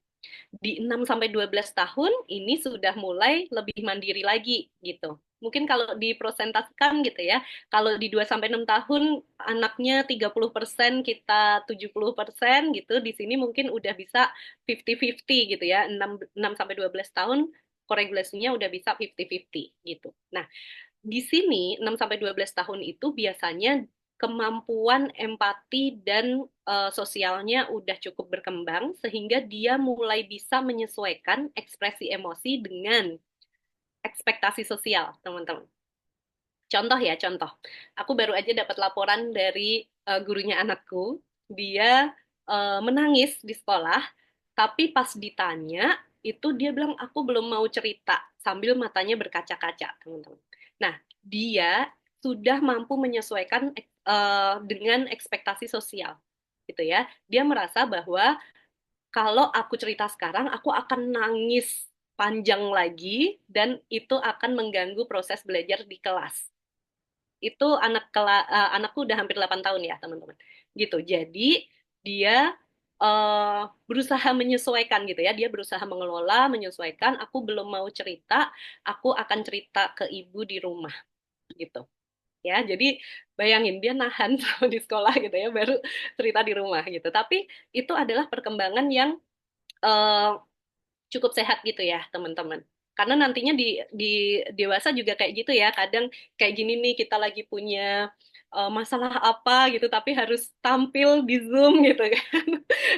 Di 6 sampai 12 tahun ini sudah mulai lebih mandiri lagi gitu. Mungkin kalau diprosentasikan gitu ya, kalau di 2 sampai 6 tahun anaknya 30%, kita 70% gitu, di sini mungkin udah bisa 50-50 gitu ya. 6 sampai 12 tahun koregulasinya udah bisa 50-50 gitu. Nah, di sini 6 sampai 12 tahun itu biasanya kemampuan empati dan sosialnya udah cukup berkembang sehingga dia mulai bisa menyesuaikan ekspresi emosi dengan ekspektasi sosial, teman-teman. Contoh ya, contoh. Aku baru aja dapat laporan dari gurunya anakku. Dia menangis di sekolah, tapi pas ditanya, itu dia bilang, aku belum mau cerita, sambil matanya berkaca-kaca, teman-teman. Nah, dia sudah mampu menyesuaikan dengan ekspektasi sosial, gitu ya. Dia merasa bahwa kalau aku cerita sekarang, aku akan nangis panjang lagi, dan itu akan mengganggu proses belajar di kelas. Itu anakku udah hampir 8 tahun ya, teman-teman. Gitu. Jadi dia berusaha menyesuaikan gitu ya. Dia berusaha mengelola, menyesuaikan. Aku belum mau cerita, aku akan cerita ke ibu di rumah gitu. Ya, jadi bayangin dia nahan sama di sekolah gitu ya, baru cerita di rumah gitu. Tapi itu adalah perkembangan yang eh, cukup sehat gitu ya, teman-teman. Karena nantinya di dewasa juga kayak gitu ya. Kadang kayak gini nih, kita lagi punya masalah apa gitu, tapi harus tampil di Zoom gitu kan.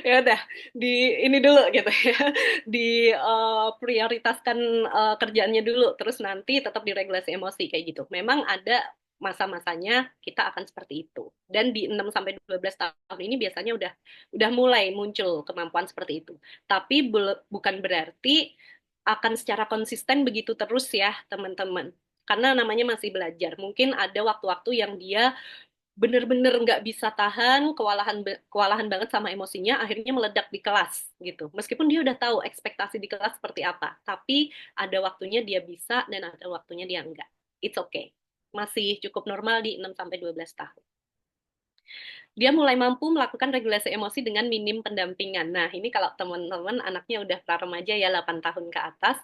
Ya udah, di ini dulu gitu ya. Di prioritaskan kerjaannya dulu, terus nanti tetap diregulasi emosi kayak gitu. Memang ada masa-masanya kita akan seperti itu. Dan di 6 sampai 12 tahun ini biasanya udah mulai muncul kemampuan seperti itu. Tapi bukan berarti akan secara konsisten begitu terus ya, teman-teman. Karena namanya masih belajar. Mungkin ada waktu-waktu yang dia bener-bener nggak bisa tahan, kewalahan banget sama emosinya, akhirnya meledak di kelas gitu. Meskipun dia udah tahu ekspektasi di kelas seperti apa, tapi ada waktunya dia bisa dan ada waktunya dia enggak. It's okay. Masih cukup normal di 6 sampai 12 tahun. Dia mulai mampu melakukan regulasi emosi dengan minim pendampingan. Nah, ini kalau teman-teman anaknya udah pra remaja ya 8 tahun ke atas,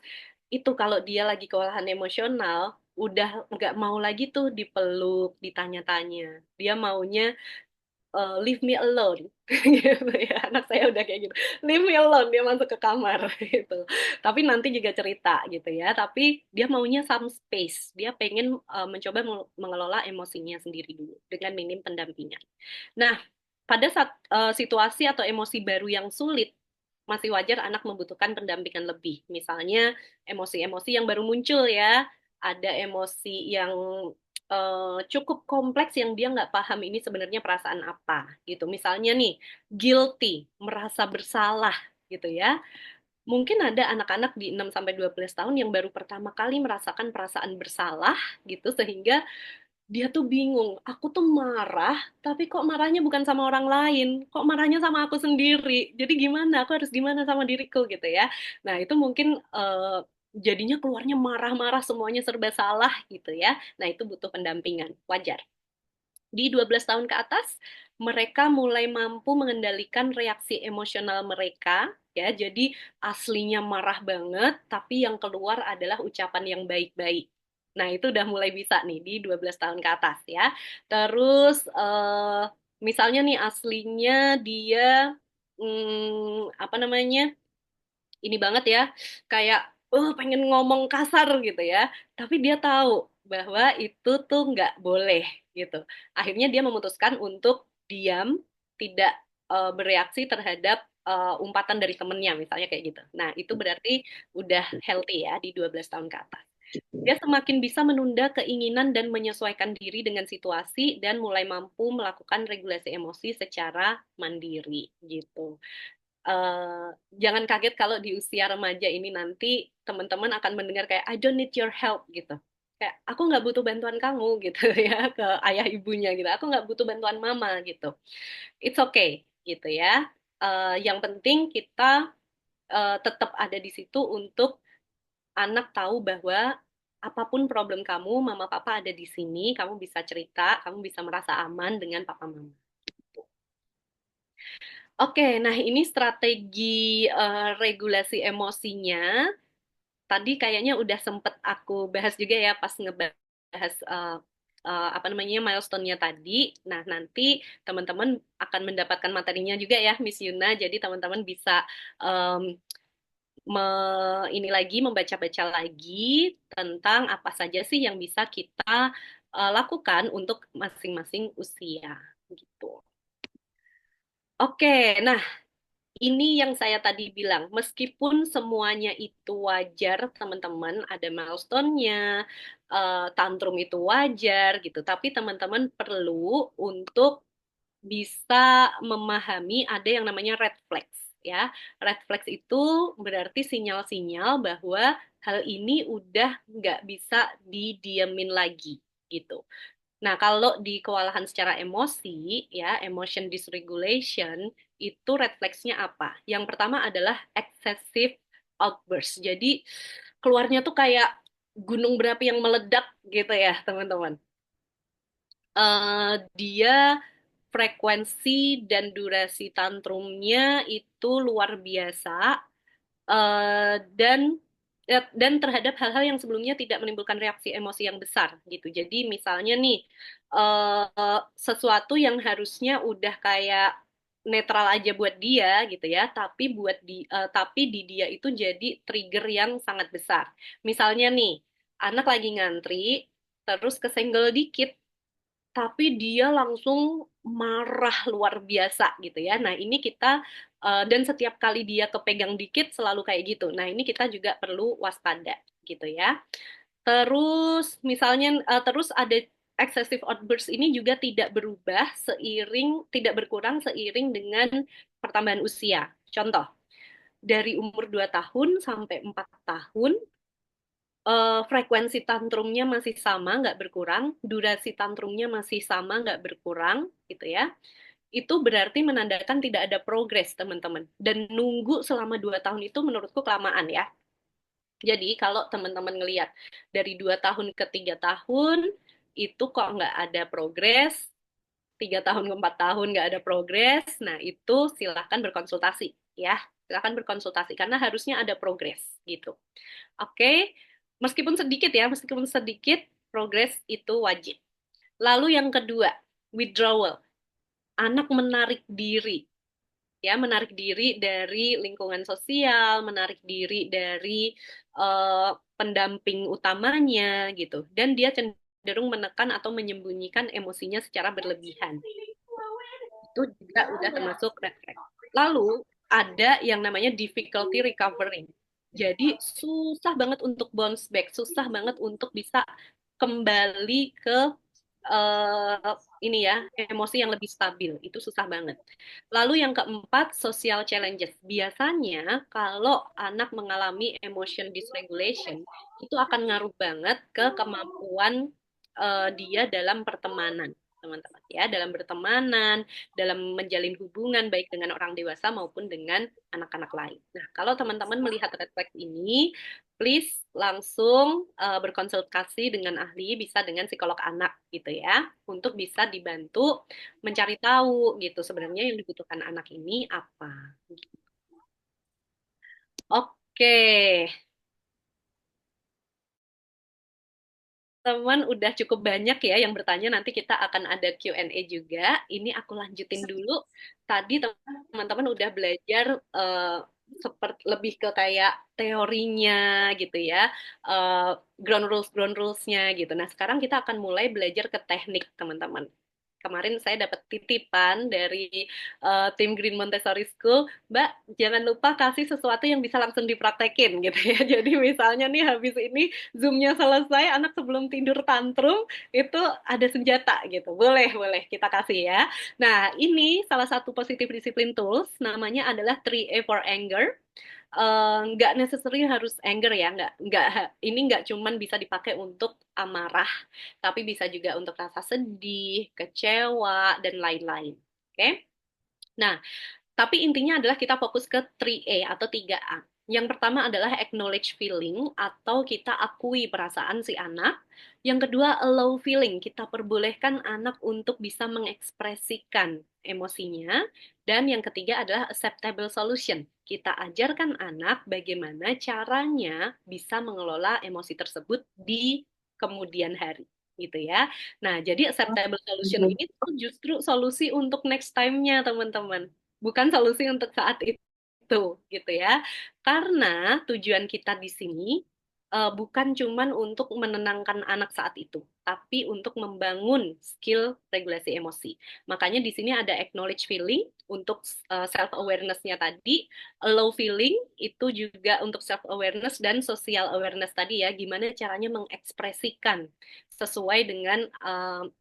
itu kalau dia lagi kewalahan emosional, udah nggak mau lagi tuh dipeluk, ditanya-tanya. Dia maunya leave me alone gitu ya, anak saya udah kayak gitu, leave me alone, dia masuk ke kamar gitu, tapi nanti juga cerita gitu ya, tapi dia maunya some space, dia pengen mencoba mengelola emosinya sendiri dulu dengan minim pendampingan. Nah, pada saat situasi atau emosi baru yang sulit, masih wajar anak membutuhkan pendampingan lebih. Misalnya emosi-emosi yang baru muncul ya, ada emosi yang cukup kompleks yang dia nggak paham ini sebenarnya perasaan apa gitu. Misalnya nih, guilty, merasa bersalah gitu ya. Mungkin ada anak-anak di 6 sampai 12 tahun yang baru pertama kali merasakan perasaan bersalah gitu sehingga dia tuh bingung, aku tuh marah, tapi kok marahnya bukan sama orang lain, kok marahnya sama aku sendiri. Jadi gimana? Aku harus gimana sama diriku gitu ya. Nah, itu mungkin jadinya keluarnya marah-marah, semuanya serba salah gitu ya. Nah, itu butuh pendampingan, wajar. Di 12 tahun ke atas, mereka mulai mampu mengendalikan reaksi emosional mereka, ya. Jadi aslinya marah banget, tapi yang keluar adalah ucapan yang baik-baik. Nah, itu udah mulai bisa nih di 12 tahun ke atas ya. Terus misalnya nih aslinya dia apa namanya? Ini banget ya, kayak pengen ngomong kasar gitu ya, tapi dia tahu bahwa itu tuh nggak boleh gitu. Akhirnya dia memutuskan untuk diam, tidak bereaksi terhadap umpatan dari temennya, misalnya kayak gitu. Nah, itu berarti udah healthy ya di 12 tahun ke atas. Dia semakin bisa menunda keinginan dan menyesuaikan diri dengan situasi dan mulai mampu melakukan regulasi emosi secara mandiri gitu. eh, Jangan kaget kalau di usia remaja ini nanti teman-teman akan mendengar kayak I don't need your help gitu. Kayak aku nggak butuh bantuan kamu gitu ya ke ayah ibunya gitu. Aku nggak butuh bantuan mama gitu. It's okay gitu ya. Yang penting kita tetap ada di situ untuk anak tahu bahwa apapun problem kamu, mama papa ada di sini. Kamu bisa cerita, kamu bisa merasa aman dengan papa mama. Oke, nah ini strategi regulasi emosinya. Tadi kayaknya udah sempet aku bahas juga ya pas ngebahas apa namanya milestone-nya tadi. Nah, nanti teman-teman akan mendapatkan materinya juga ya, Miss Yuna. Jadi teman-teman bisa em, ini lagi membaca-baca lagi tentang apa saja sih yang bisa kita lakukan untuk masing-masing usia gitu. Oke, nah ini yang saya tadi bilang, meskipun semuanya itu wajar, teman-teman, ada milestone-nya, tantrum itu wajar gitu, tapi teman-teman perlu untuk bisa memahami ada yang namanya red flags, ya. Red flags itu berarti sinyal-sinyal bahwa hal ini udah nggak bisa didiemin lagi, gitu. Nah, kalau di kewalahan secara emosi, ya, emotion dysregulation, itu red flags-nya apa? Yang pertama adalah excessive outburst. Jadi, keluarnya tuh kayak gunung berapi yang meledak gitu ya, teman-teman. Dia frekuensi dan durasi tantrumnya itu luar biasa, dan dan terhadap hal-hal yang sebelumnya tidak menimbulkan reaksi emosi yang besar gitu. Jadi misalnya nih sesuatu yang harusnya udah kayak netral aja buat dia gitu ya, tapi di dia itu jadi trigger yang sangat besar. Misalnya nih, anak lagi ngantri terus kesenggol dikit tapi dia langsung marah luar biasa gitu ya. Nah, ini kita dan setiap kali dia kepegang dikit selalu kayak gitu. Nah, ini kita juga perlu waspada gitu ya. Terus misalnya terus ada excessive outburst ini juga tidak berkurang seiring dengan pertambahan usia. Contoh, dari umur 2 tahun sampai 4 tahun frekuensi tantrumnya masih sama, nggak berkurang, durasi tantrumnya masih sama, nggak berkurang, gitu ya. Itu berarti menandakan tidak ada progres, teman-teman. Dan nunggu selama 2 tahun itu menurutku kelamaan ya. Jadi kalau teman-teman ngelihat dari 2 tahun ke 3 tahun, itu kok nggak ada progres, 3 tahun ke 4 tahun nggak ada progres, nah itu silahkan berkonsultasi ya. Silahkan berkonsultasi karena harusnya ada progres gitu. Oke, meskipun sedikit ya, meskipun sedikit, progres itu wajib. Lalu yang kedua, withdrawal. Anak menarik diri, ya, menarik diri dari lingkungan sosial, menarik diri dari eh, pendamping utamanya gitu. Dan dia cenderung menekan atau menyembunyikan emosinya secara berlebihan. Itu juga udah termasuk red flag. Lalu ada yang namanya difficulty recovering. Jadi susah banget untuk bounce back, susah banget untuk bisa kembali ke ini ya, emosi yang lebih stabil. Itu susah banget. Lalu yang keempat, social challenges. Biasanya kalau anak mengalami emotion dysregulation, itu akan ngaruh banget ke kemampuan dia dalam pertemanan, teman-teman ya, dalam bertemanan, dalam menjalin hubungan baik dengan orang dewasa maupun dengan anak-anak lain. Nah, kalau teman-teman melihat red flag ini, please langsung berkonsultasi dengan ahli, bisa dengan psikolog anak gitu ya, untuk bisa dibantu mencari tahu gitu sebenarnya yang dibutuhkan anak ini apa. Oke, teman udah cukup banyak ya yang bertanya. Nanti kita akan ada Q&A juga. Ini aku lanjutin dulu. Tadi teman-teman udah belajar seperti lebih ke kayak teorinya gitu ya, eh, ground rulesnya gitu. Nah sekarang kita akan mulai belajar ke teknik teman-teman. Kemarin saya dapat titipan dari tim Green Montessori School, Mbak, jangan lupa kasih sesuatu yang bisa langsung dipraktekin gitu ya. Jadi misalnya nih habis ini Zoom-nya selesai, anak sebelum tidur tantrum, itu ada senjata gitu. Boleh, boleh kita kasih ya. Nah, ini salah satu positive discipline tools, namanya adalah 3A for Anger. Nggak necessary harus anger ya, ini nggak cuman bisa dipakai untuk amarah, tapi bisa juga untuk rasa sedih, kecewa, dan lain-lain. Oke? Nah, tapi intinya adalah kita fokus ke 3A atau 3A. Yang pertama adalah acknowledge feeling atau kita akui perasaan si anak. Yang kedua, allow feeling. Kita perbolehkan anak untuk bisa mengekspresikan emosinya. Dan yang ketiga adalah acceptable solution. Kita ajarkan anak bagaimana caranya bisa mengelola emosi tersebut di kemudian hari gitu ya. Nah, jadi acceptable solution ini tuh justru solusi untuk next time-nya, teman-teman, bukan solusi untuk saat itu gitu ya. Karena tujuan kita di sini bukan cuman untuk menenangkan anak saat itu, tapi untuk membangun skill regulasi emosi. Makanya di sini ada acknowledge feeling untuk self awareness-nya tadi, allow feeling itu juga untuk self awareness dan social awareness tadi ya, gimana caranya mengekspresikan sesuai dengan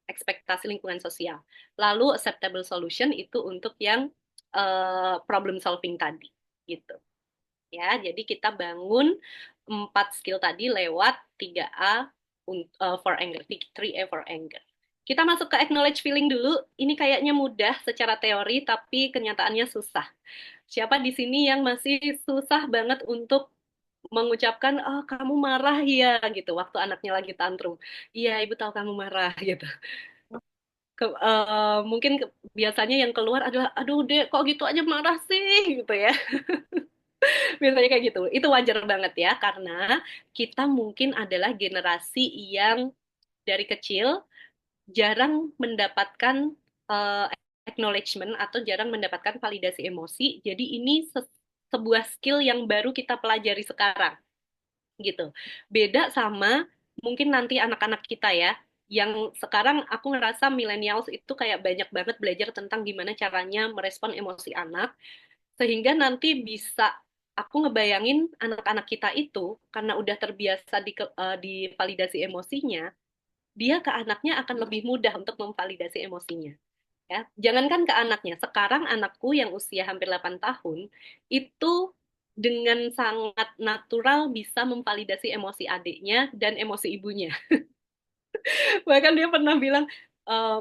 ekspektasi lingkungan sosial. Lalu acceptable solution itu untuk yang problem solving tadi gitu ya. Jadi kita bangun 4 skill tadi lewat 3A for anger, 3A for anger. Kita masuk ke acknowledge feeling dulu. Ini kayaknya mudah secara teori, tapi kenyataannya susah. Siapa di sini yang masih susah banget untuk mengucapkan, oh kamu marah ya gitu, waktu anaknya lagi tantrum. Iya, ibu tahu kamu marah gitu. Mungkin biasanya yang keluar adalah, aduh dek, kok gitu aja marah sih gitu ya. Biasanya kayak gitu. Itu wajar banget ya, karena kita mungkin adalah generasi yang dari kecil jarang mendapatkan uh, acknowledgement atau jarang mendapatkan validasi emosi. Jadi ini sebuah skill yang baru kita pelajari sekarang gitu. Beda sama mungkin nanti anak-anak kita ya, yang sekarang aku ngerasa millennials itu kayak banyak banget belajar tentang gimana caranya merespon emosi anak, sehingga nanti bisa aku ngebayangin anak-anak kita itu karena udah terbiasa di validasi emosinya, dia ke anaknya akan lebih mudah untuk memvalidasi emosinya. Ya, jangankan ke anaknya, sekarang anakku yang usia hampir 8 tahun itu dengan sangat natural bisa memvalidasi emosi adiknya dan emosi ibunya. Bahkan dia pernah bilang,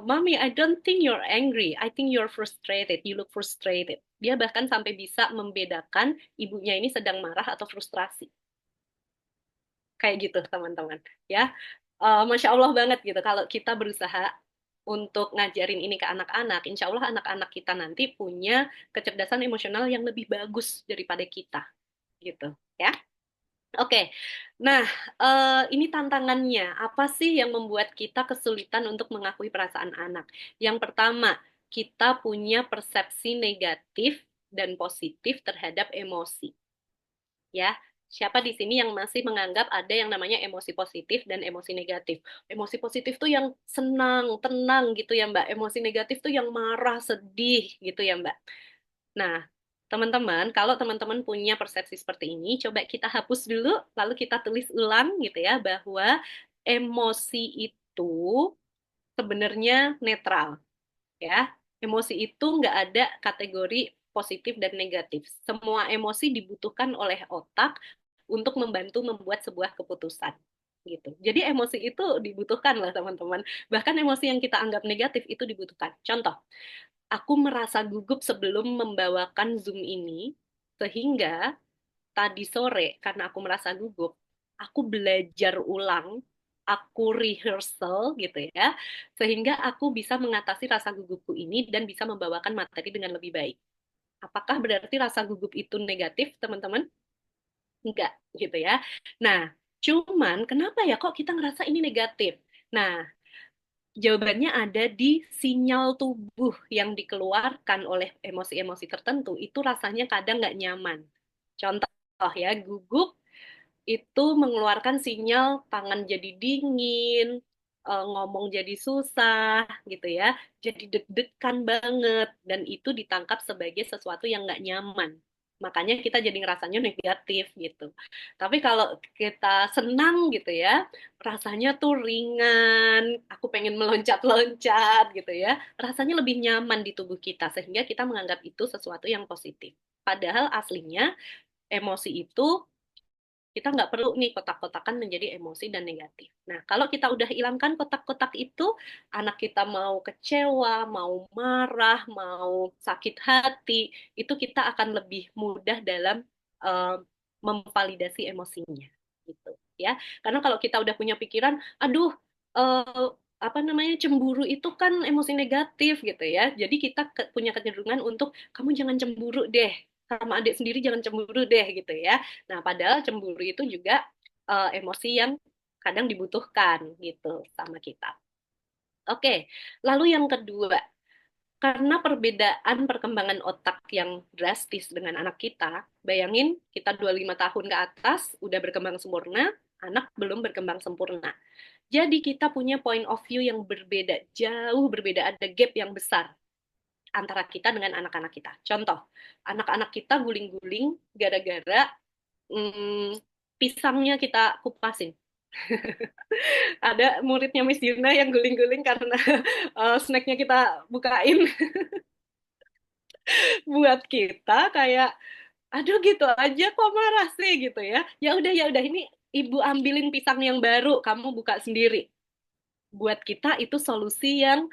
Mami, I don't think you're angry. I think you're frustrated. You look frustrated. Dia bahkan sampai bisa membedakan ibunya ini sedang marah atau frustrasi. Kayak gitu, teman-teman. Ya, Masya Allah banget gitu. Kalau kita berusaha untuk ngajarin ini ke anak-anak, insya Allah anak-anak kita nanti punya kecerdasan emosional yang lebih bagus daripada kita, gitu. Ya. Oke, nah ini tantangannya. Apa sih yang membuat kita kesulitan untuk mengakui perasaan anak? Yang pertama, kita punya persepsi negatif dan positif terhadap emosi. Ya, siapa di sini yang masih menganggap ada yang namanya emosi positif dan emosi negatif? Emosi positif tuh yang senang, tenang gitu ya Mbak. Emosi negatif tuh yang marah, sedih gitu ya Mbak. Nah, teman-teman, kalau teman-teman punya persepsi seperti ini, coba kita hapus dulu, lalu kita tulis ulang gitu ya, bahwa emosi itu sebenarnya netral, ya. Emosi itu nggak ada kategori positif dan negatif. Semua emosi dibutuhkan oleh otak untuk membantu membuat sebuah keputusan. Gitu. Jadi emosi itu dibutuhkan lah teman-teman. Bahkan emosi yang kita anggap negatif itu dibutuhkan. Contoh, aku merasa gugup sebelum membawakan Zoom ini, sehingga tadi sore karena aku merasa gugup, aku belajar ulang, aku rehearsal gitu ya, sehingga aku bisa mengatasi rasa gugupku ini dan bisa membawakan materi dengan lebih baik. Apakah berarti rasa gugup itu negatif, teman-teman? Enggak, gitu ya. Nah, cuman kenapa ya kok kita ngerasa ini negatif? Nah, jawabannya ada di sinyal tubuh yang dikeluarkan oleh emosi-emosi tertentu, itu rasanya kadang nggak nyaman. Contoh ya, gugup itu mengeluarkan sinyal tangan jadi dingin, ngomong jadi susah, gitu ya. Jadi deg-degan banget, dan itu ditangkap sebagai sesuatu yang nggak nyaman. Makanya kita jadi ngerasanya negatif gitu. Tapi kalau kita senang gitu ya, rasanya tuh ringan, aku pengen meloncat-loncat gitu ya. Rasanya lebih nyaman di tubuh kita, sehingga kita menganggap itu sesuatu yang positif. Padahal aslinya emosi itu kita nggak perlu nih kotak-kotakan menjadi emosi dan negatif. Nah, kalau kita udah hilangkan kotak-kotak itu, anak kita mau kecewa, mau marah, mau sakit hati, itu kita akan lebih mudah dalam uh, memvalidasi emosinya, gitu ya. Karena kalau kita udah punya pikiran, aduh, uh, apa namanya cemburu itu kan emosi negatif gitu ya. Jadi kita punya kecenderungan untuk kamu jangan cemburu deh, sama adik sendiri jangan cemburu deh gitu ya. Nah, padahal cemburu itu juga emosi yang kadang dibutuhkan gitu sama kita. Oke, lalu yang kedua, karena perbedaan perkembangan otak yang drastis dengan anak kita, bayangin kita 25 tahun ke atas udah berkembang sempurna, anak belum berkembang sempurna. Jadi kita punya point of view yang berbeda, jauh berbeda, ada gap yang besar antara kita dengan anak-anak kita. Contoh, anak-anak kita guling-guling gara-gara pisangnya kita kupasin. Ada muridnya Miss Yuna yang guling-guling karena snacknya kita bukain. Buat kita kayak, aduh gitu aja kok marah sih gitu ya. Ya udah ini ibu ambilin pisang yang baru, kamu buka sendiri. Buat kita itu solusi yang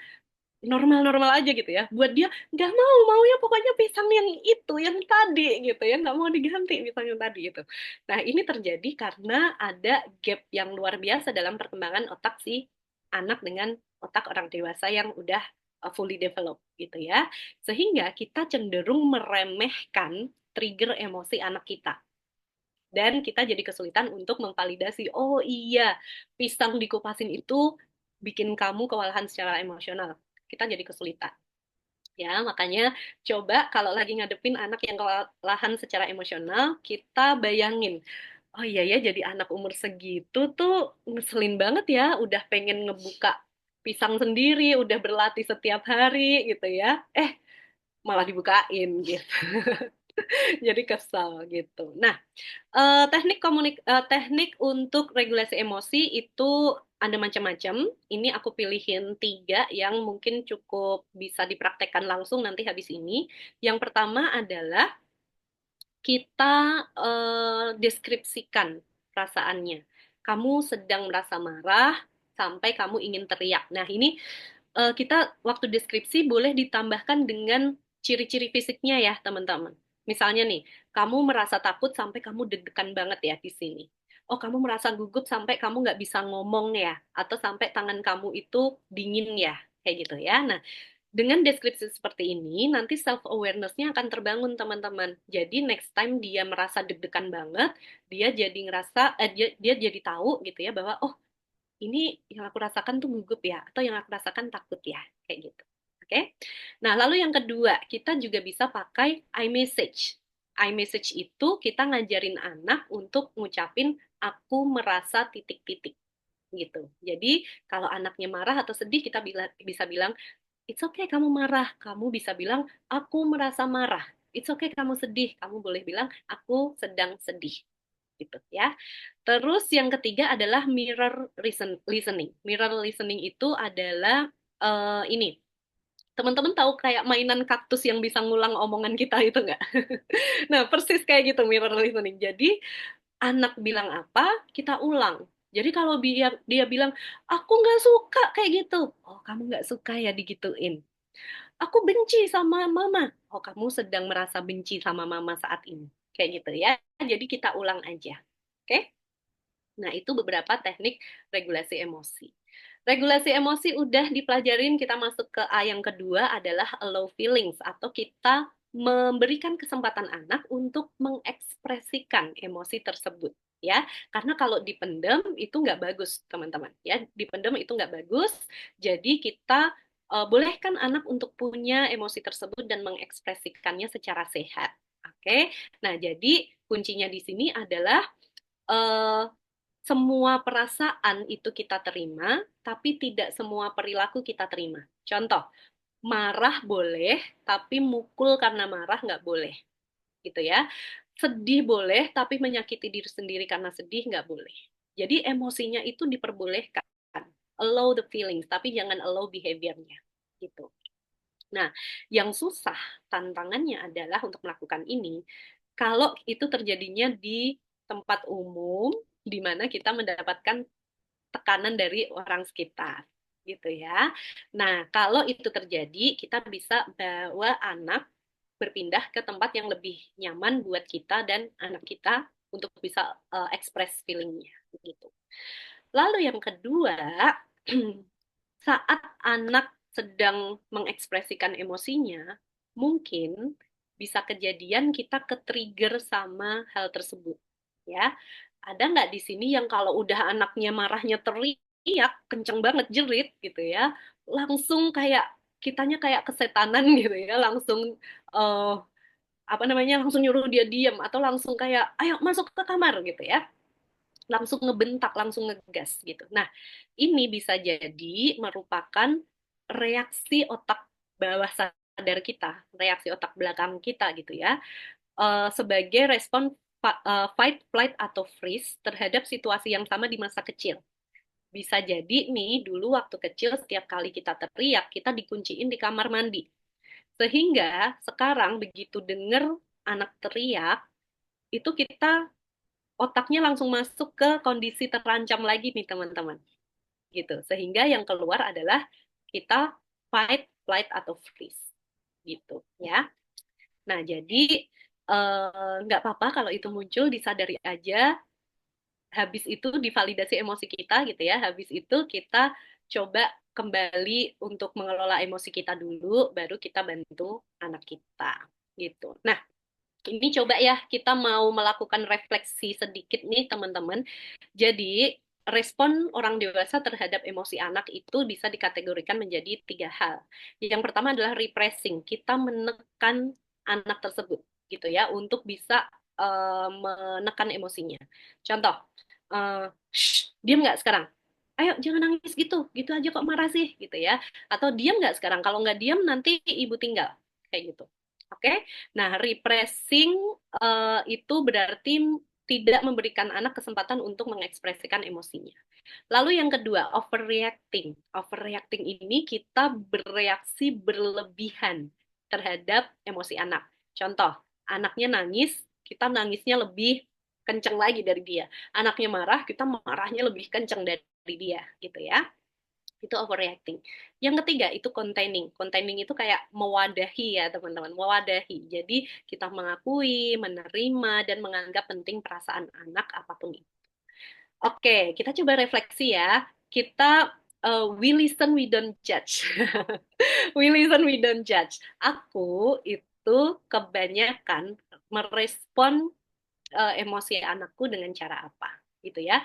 normal-normal aja gitu ya. Buat dia nggak mau, maunya pokoknya pisang yang itu, yang tadi gitu ya, nggak mau diganti pisang yang tadi gitu. Nah ini terjadi karena ada gap yang luar biasa dalam perkembangan otak si anak dengan otak orang dewasa yang udah fully developed gitu ya. Sehingga kita cenderung meremehkan trigger emosi anak kita. Dan kita jadi kesulitan untuk memvalidasi, oh iya, pisang dikupasin itu bikin kamu kewalahan secara emosional. Kita jadi kesulitan. Ya, makanya coba kalau lagi ngadepin anak yang kewalahan secara emosional, kita bayangin, oh iya ya jadi anak umur segitu tuh ngeselin banget ya, udah pengen ngebuka pisang sendiri, udah berlatih setiap hari gitu ya. Malah dibukain gitu. Jadi kesal gitu. Nah, teknik untuk regulasi emosi itu ada macam-macam. Ini aku pilihin tiga yang mungkin cukup bisa dipraktekkan langsung nanti habis ini. Yang pertama adalah kita deskripsikan perasaannya. Kamu sedang merasa marah sampai kamu ingin teriak. Nah, ini kita waktu deskripsi boleh ditambahkan dengan ciri-ciri fisiknya ya, teman-teman. Misalnya nih, kamu merasa takut sampai kamu deg-degan banget ya di sini. Oh, kamu merasa gugup sampai kamu nggak bisa ngomong ya, atau sampai tangan kamu itu dingin ya, kayak gitu ya. Nah, dengan deskripsi seperti ini, nanti self-awareness-nya akan terbangun, teman-teman. Jadi, next time dia merasa deg-degan banget, dia jadi ngerasa, dia jadi tahu gitu ya, bahwa, oh, ini yang aku rasakan tuh gugup ya, atau yang aku rasakan takut ya, kayak gitu. Oke? Nah, lalu yang kedua, kita juga bisa pakai iMessage. iMessage itu kita ngajarin anak untuk ngucapin, aku merasa titik-titik gitu. Jadi, kalau anaknya marah atau sedih, kita bisa bilang, it's okay kamu marah. Kamu bisa bilang, aku merasa marah. It's okay kamu sedih. Kamu boleh bilang, aku sedang sedih. Gitu ya. Terus yang ketiga adalah listening. Mirror listening itu adalah ini. Teman-teman tahu kayak mainan kaktus yang bisa ngulang omongan kita itu nggak? Nah, persis kayak gitu mirror listening. Jadi, anak bilang apa, kita ulang. Jadi kalau dia bilang, aku nggak suka kayak gitu. Oh, kamu nggak suka ya digituin. Aku benci sama mama. Oh, kamu sedang merasa benci sama mama saat ini. Kayak gitu ya. Jadi kita ulang aja. Oke? Nah, itu beberapa teknik regulasi emosi. Regulasi emosi udah dipelajarin, kita masuk ke A yang kedua adalah allow feelings atau kita memberikan kesempatan anak untuk mengekspresikan emosi tersebut ya, karena kalau dipendam itu nggak bagus teman-teman ya, dipendam itu nggak bagus. Jadi kita bolehkan anak untuk punya emosi tersebut dan mengekspresikannya secara sehat. Oke, nah jadi kuncinya di sini adalah eh, semua perasaan itu kita terima, tapi tidak semua perilaku kita terima. Contoh, marah boleh, tapi mukul karena marah nggak boleh, gitu ya. Sedih boleh, tapi menyakiti diri sendiri karena sedih nggak boleh. Jadi emosinya itu diperbolehkan. Allow the feelings, tapi jangan allow behavior-nya. Gitu. Nah, yang susah tantangannya adalah untuk melakukan ini, kalau itu terjadinya di tempat umum, di mana kita mendapatkan tekanan dari orang sekitar gitu ya. Nah, kalau itu terjadi, kita bisa bawa anak berpindah ke tempat yang lebih nyaman buat kita dan anak kita untuk bisa express feelingnya gitu. Lalu yang kedua, saat anak sedang mengekspresikan emosinya, mungkin bisa kejadian kita ke-trigger sama hal tersebut. Ya, ada nggak di sini yang kalau udah anaknya marahnya teriak, kenceng banget jerit gitu ya, langsung kayak kitanya kayak kesetanan gitu ya, langsung eh, apa namanya, langsung nyuruh dia diam atau langsung kayak ayo masuk ke kamar gitu ya, langsung ngebentak, langsung ngegas gitu. Nah, ini bisa jadi merupakan reaksi otak bawah sadar kita, reaksi otak belakang kita gitu ya, sebagai respon fight, flight, atau freeze terhadap situasi yang sama di masa kecil. Bisa jadi nih, dulu waktu kecil setiap kali kita teriak, kita dikunciin di kamar mandi. Sehingga sekarang begitu denger anak teriak, itu kita otaknya langsung masuk ke kondisi terancam lagi nih teman-teman gitu, sehingga yang keluar adalah kita fight, flight, atau freeze gitu ya. Nah, jadi nggak apa-apa kalau itu muncul, disadari aja, habis itu divalidasi emosi kita gitu ya, habis itu kita coba kembali untuk mengelola emosi kita dulu, baru kita bantu anak kita gitu. Nah, ini coba ya, kita mau melakukan refleksi sedikit nih teman-teman. Jadi, respon orang dewasa terhadap emosi anak itu bisa dikategorikan menjadi tiga hal. Yang pertama adalah repressing. Kita menekan anak tersebut gitu ya, untuk bisa menekan emosinya. Contoh, diam nggak sekarang? Ayo jangan nangis gitu, gitu aja kok marah sih gitu ya. Atau diam nggak sekarang? Kalau nggak diam nanti ibu tinggal, kayak gitu. Oke? Nah, repressing itu berarti tidak memberikan anak kesempatan untuk mengekspresikan emosinya. Lalu yang kedua, overreacting. Overreacting ini kita bereaksi berlebihan terhadap emosi anak. Contoh, anaknya nangis, kita nangisnya lebih kenceng lagi dari dia. Anaknya marah, kita marahnya lebih kenceng dari dia, gitu ya. Itu overreacting. Yang ketiga itu containing. Containing itu kayak mewadahi ya teman-teman, mewadahi. Jadi kita mengakui, menerima, dan menganggap penting perasaan anak apapun itu. Oke, kita coba refleksi ya. Kita we listen, we don't judge. We listen, we don't judge. Aku itu kebanyakan merespon emosi anakku dengan cara apa, gitu ya.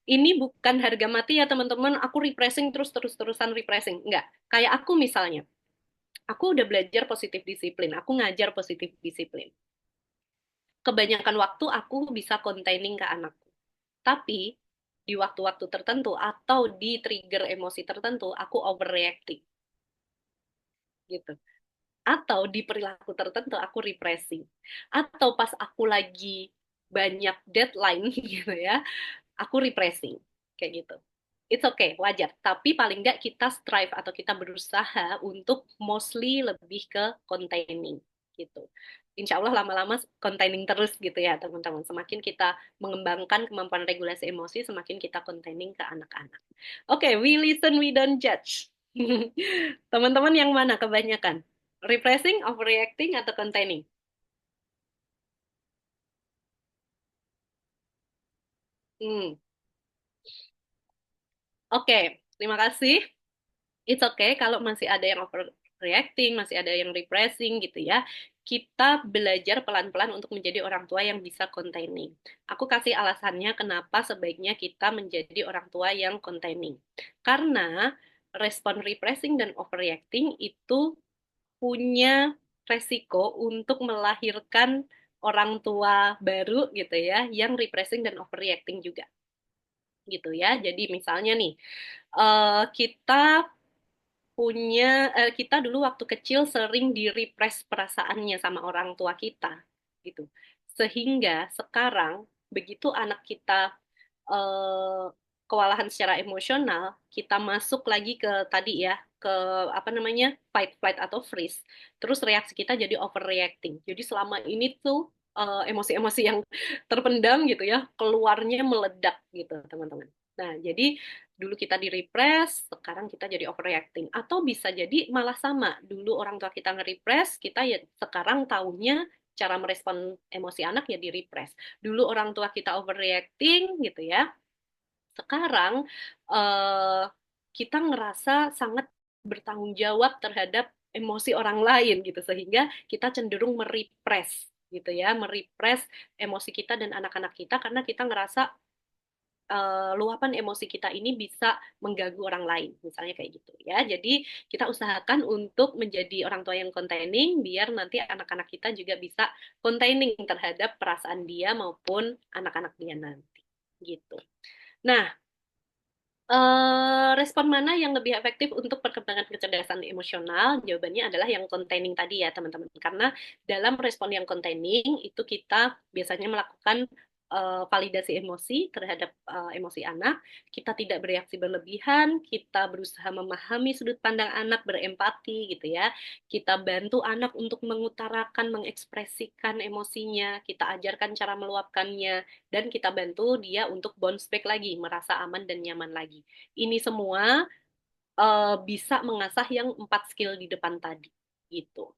Ini bukan harga mati ya teman-teman, aku repressing terus-terusan repressing. Enggak, kayak aku misalnya, aku udah belajar positif disiplin, aku ngajar positif disiplin. Kebanyakan waktu aku bisa containing ke anakku. Tapi di waktu-waktu tertentu atau di trigger emosi tertentu, aku overreacting gitu. Atau di perilaku tertentu aku repressing. Atau pas aku lagi banyak deadline gitu ya, aku repressing kayak gitu. It's okay, wajar. Tapi paling nggak kita strive atau kita berusaha untuk mostly lebih ke containing gitu. Insya Allah lama-lama containing terus gitu ya teman-teman. Semakin kita mengembangkan kemampuan regulasi emosi, semakin kita containing ke anak-anak. Oke, okay, we listen, we don't judge. Teman-teman yang mana kebanyakan? Repressing, overreacting, atau containing? Hmm. Oke, okay, terima kasih. It's okay kalau masih ada yang overreacting, masih ada yang repressing gitu ya. Kita belajar pelan-pelan untuk menjadi orang tua yang bisa containing. Aku kasih alasannya kenapa sebaiknya kita menjadi orang tua yang containing. Karena respon repressing dan overreacting itu punya resiko untuk melahirkan orang tua baru gitu ya, yang repressing dan overreacting juga gitu ya. Jadi misalnya nih, kita kita dulu waktu kecil sering di-repress perasaannya sama orang tua kita gitu. Sehingga sekarang begitu anak kita eh, kewalahan secara emosional, kita masuk lagi ke tadi ya, ke apa namanya, fight, flight atau freeze. Terus reaksi kita jadi overreacting. Jadi selama ini tuh emosi-emosi yang terpendam gitu ya, keluarnya meledak gitu, teman-teman. Nah, jadi dulu kita di repress, sekarang kita jadi overreacting. Atau bisa jadi malah sama, dulu orang tua kita nge-repress, kita ya sekarang tahunya cara merespon emosi anak ya di repress. Dulu orang tua kita overreacting gitu ya, sekarang eh, kita ngerasa sangat bertanggung jawab terhadap emosi orang lain gitu, sehingga kita cenderung merepress gitu ya, merepress emosi kita dan anak-anak kita karena kita ngerasa luapan emosi kita ini bisa mengganggu orang lain, misalnya kayak gitu ya. Jadi kita usahakan untuk menjadi orang tua yang containing, biar nanti anak-anak kita juga bisa containing terhadap perasaan dia maupun anak-anak dia nanti, gitu. Nah, respon mana yang lebih efektif untuk perkembangan kecerdasan emosional? Jawabannya adalah yang containing tadi ya, teman-teman. Karena dalam respon yang containing itu kita biasanya melakukan validasi emosi terhadap emosi anak. Kita tidak bereaksi berlebihan, kita berusaha memahami sudut pandang anak, berempati gitu ya. Kita bantu anak untuk mengutarakan, mengekspresikan emosinya, kita ajarkan cara meluapkannya, dan kita bantu dia untuk bounce back lagi, merasa aman dan nyaman lagi. Ini semua bisa mengasah yang 4 skill di depan tadi, gitu.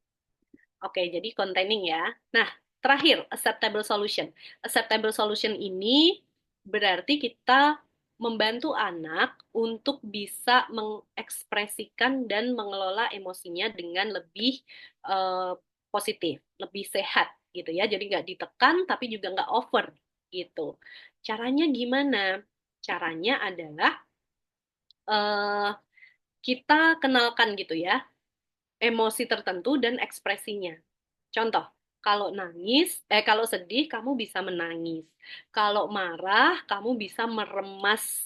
Oke, jadi containing ya. Nah, terakhir, acceptable solution. Acceptable solution ini berarti kita membantu anak untuk bisa mengekspresikan dan mengelola emosinya dengan lebih uh, positif, lebih sehat gitu ya. Jadi nggak ditekan tapi juga nggak over gitu. Caranya gimana? Caranya adalah uh, kita kenalkan gitu ya emosi tertentu dan ekspresinya. Contoh, kalau sedih kamu bisa menangis. Kalau marah, kamu bisa meremas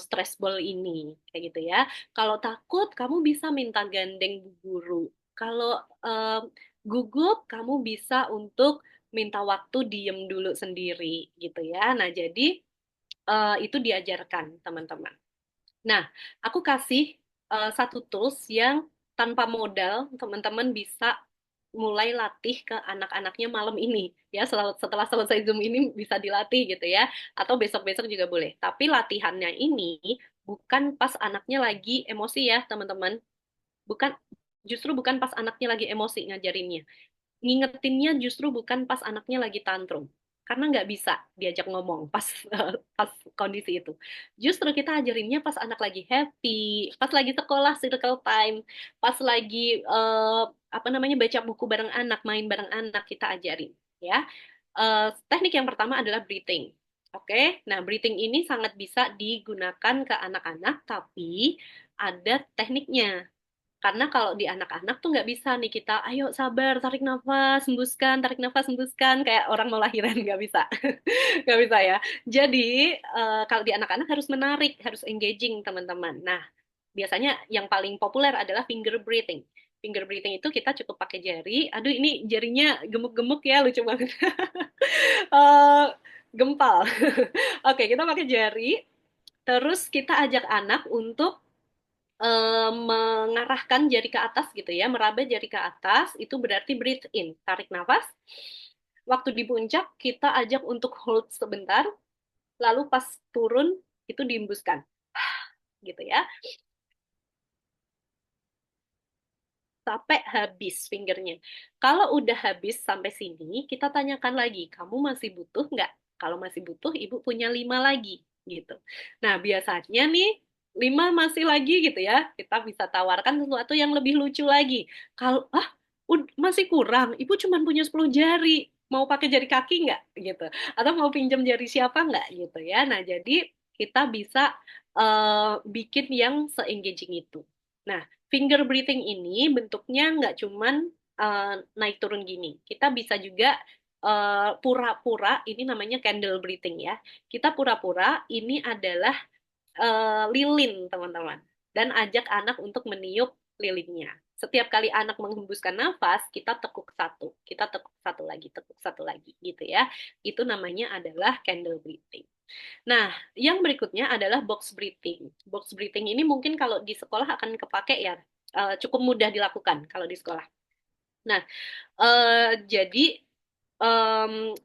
stress ball ini, kayak gitu ya. Kalau takut, kamu bisa minta gandeng bu guru. Kalau eh, gugup, kamu bisa untuk minta waktu diem dulu sendiri, gitu ya. Nah, jadi itu diajarkan, teman-teman. Nah, aku kasih satu tools yang tanpa modal teman-teman bisa mulai latih ke anak-anaknya malam ini ya, setelah selesai Zoom ini bisa dilatih gitu ya, atau besok-besok juga boleh. Tapi latihannya ini bukan pas anaknya lagi emosi ya teman-teman, bukan, justru bukan pas anaknya lagi emosi ngajarinnya, ngingetinnya justru bukan pas anaknya lagi tantrum, karena nggak bisa diajak ngomong pas pas kondisi itu. Justru kita ajarinnya pas anak lagi happy, pas lagi sekolah circle time, pas lagi apa namanya, baca buku bareng anak, main bareng anak, kita ajarin ya. Teknik yang pertama adalah breathing. Oke, nah breathing ini sangat bisa digunakan ke anak-anak, tapi ada tekniknya. Karena kalau di anak-anak tuh nggak bisa nih kita, ayo sabar, tarik nafas, hembuskan, kayak orang mau lahiran, nggak bisa. Nggak bisa ya. Jadi, kalau di anak-anak harus menarik, harus engaging teman-teman. Nah, biasanya yang paling populer adalah finger breathing. Finger breathing itu kita cukup pakai jari. Aduh, ini jarinya gemuk-gemuk ya, lucu banget. Eh, Gempal. Oke, kita pakai jari. Terus kita ajak anak untuk mengarahkan jari ke atas gitu ya, meraba jari ke atas, itu berarti breathe in, tarik nafas. Waktu di puncak, kita ajak untuk hold sebentar, lalu pas turun, itu dihembuskan. Gitu ya, sampai habis fingernya. Kalau udah habis sampai sini, kita tanyakan lagi, kamu masih butuh nggak? Kalau masih butuh, ibu punya 5 lagi, gitu. Nah, biasanya nih, 5 masih lagi gitu ya, kita bisa tawarkan sesuatu yang lebih lucu lagi. Kalau, masih kurang, ibu cuma punya 10 jari, mau pakai jari kaki nggak? Gitu. Atau mau pinjam jari siapa nggak? Gitu ya. Nah, jadi kita bisa bikin yang se-engaging itu. Nah, finger breathing ini bentuknya nggak cuman naik turun gini. Kita bisa juga pura-pura, ini namanya candle breathing ya. Kita pura-pura ini adalah lilin, teman-teman. Dan ajak anak untuk meniup lilinnya. Setiap kali anak menghembuskan nafas, kita tekuk satu. Kita tekuk satu lagi gitu ya. Itu namanya adalah candle breathing. Nah, yang berikutnya adalah box breathing. Box breathing ini mungkin kalau di sekolah akan kepake ya, cukup mudah dilakukan kalau di sekolah. Nah, jadi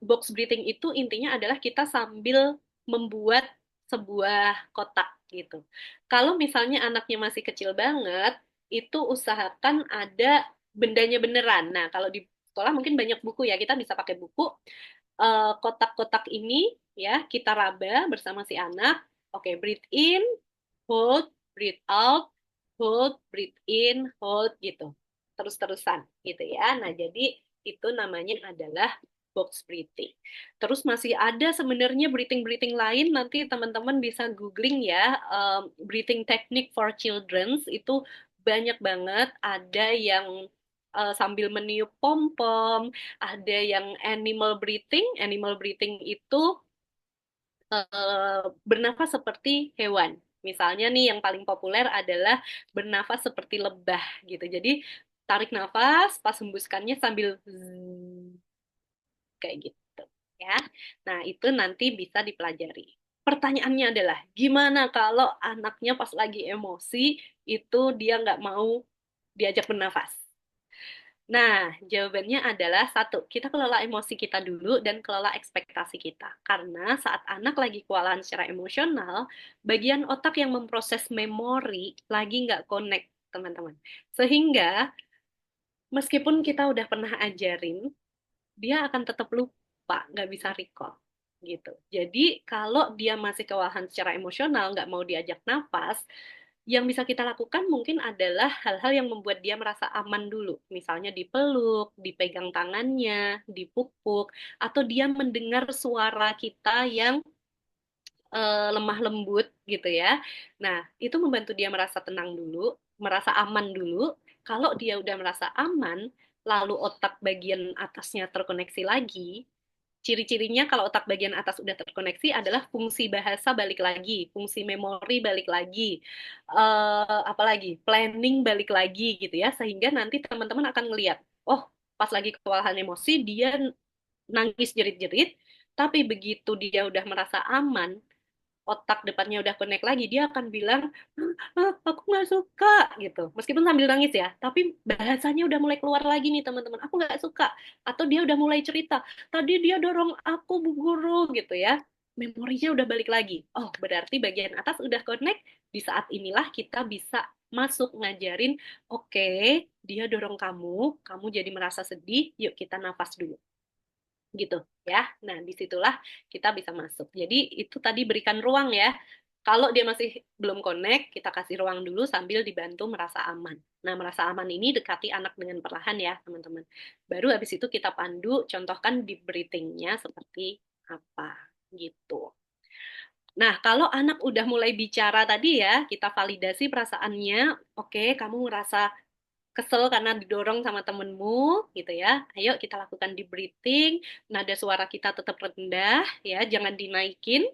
box breathing itu intinya adalah kita sambil membuat sebuah kotak gitu. Kalau misalnya anaknya masih kecil banget, itu usahakan ada bendanya beneran. Nah, kalau di sekolah mungkin banyak buku ya, kita bisa pakai buku. Kotak-kotak ini ya kita raba bersama si anak. Oke, breathe in, hold, breathe out, hold, breathe in, hold gitu. Terus-terusan gitu ya. Nah, jadi itu namanya adalah box breathing. Terus masih ada sebenarnya breathing-breathing lain, nanti teman-teman bisa googling ya, breathing technique for children itu banyak banget. Ada yang sambil meniup pom-pom, ada yang animal breathing. Animal breathing itu bernafas seperti hewan. Misalnya nih yang paling populer adalah bernafas seperti lebah gitu. Jadi tarik nafas, pas hembuskannya sambil zzz, kayak gitu ya. Nah, itu nanti bisa dipelajari. Pertanyaannya adalah, gimana kalau anaknya pas lagi emosi itu dia nggak mau diajak bernafas? Nah, jawabannya adalah satu, kita kelola emosi kita dulu dan kelola ekspektasi kita. Karena saat anak lagi kewalahan secara emosional, bagian otak yang memproses memori lagi nggak connect, teman-teman. Sehingga, meskipun kita udah pernah ajarin, dia akan tetap lupa, nggak bisa recall. Gitu. Jadi, kalau dia masih kewalahan secara emosional, nggak mau diajak nafas, yang bisa kita lakukan mungkin adalah hal-hal yang membuat dia merasa aman dulu. Misalnya dipeluk, dipegang tangannya, dipupuk, atau dia mendengar suara kita yang lemah lembut gitu ya. Nah, itu membantu dia merasa tenang dulu, merasa aman dulu. Kalau dia udah merasa aman, lalu otak bagian atasnya terkoneksi lagi. Ciri-cirinya kalau otak bagian atas udah terkoneksi adalah fungsi bahasa balik lagi, fungsi memori balik lagi, apalagi planning balik lagi gitu ya, sehingga nanti teman-teman akan ngelihat, oh pas lagi kewalahan emosi dia nangis jerit-jerit, tapi begitu dia udah merasa aman, otak depannya udah connect lagi, dia akan bilang, "Ah, aku nggak suka," gitu. Meskipun sambil nangis ya, tapi bahasanya udah mulai keluar lagi nih teman-teman. Aku nggak suka. Atau dia udah mulai cerita, tadi dia dorong aku Bu Guru gitu ya. Memorinya udah balik lagi. Oh, berarti bagian atas udah connect. Di saat inilah kita bisa masuk ngajarin, oke, dia dorong kamu, kamu jadi merasa sedih, yuk kita nafas dulu gitu ya. Nah, disitulah kita bisa masuk. Jadi itu tadi berikan ruang ya. Kalau dia masih belum connect, kita kasih ruang dulu sambil dibantu merasa aman. Nah, merasa aman ini dekati anak dengan perlahan ya, teman-teman. Baru habis itu kita pandu, contohkan di breathing-nya seperti apa gitu. Nah, kalau anak udah mulai bicara tadi ya, kita validasi perasaannya. Oke, kamu ngerasa kesel karena didorong sama temenmu gitu ya. Ayo kita lakukan di breathing, nada suara kita tetap rendah ya, jangan dinaikin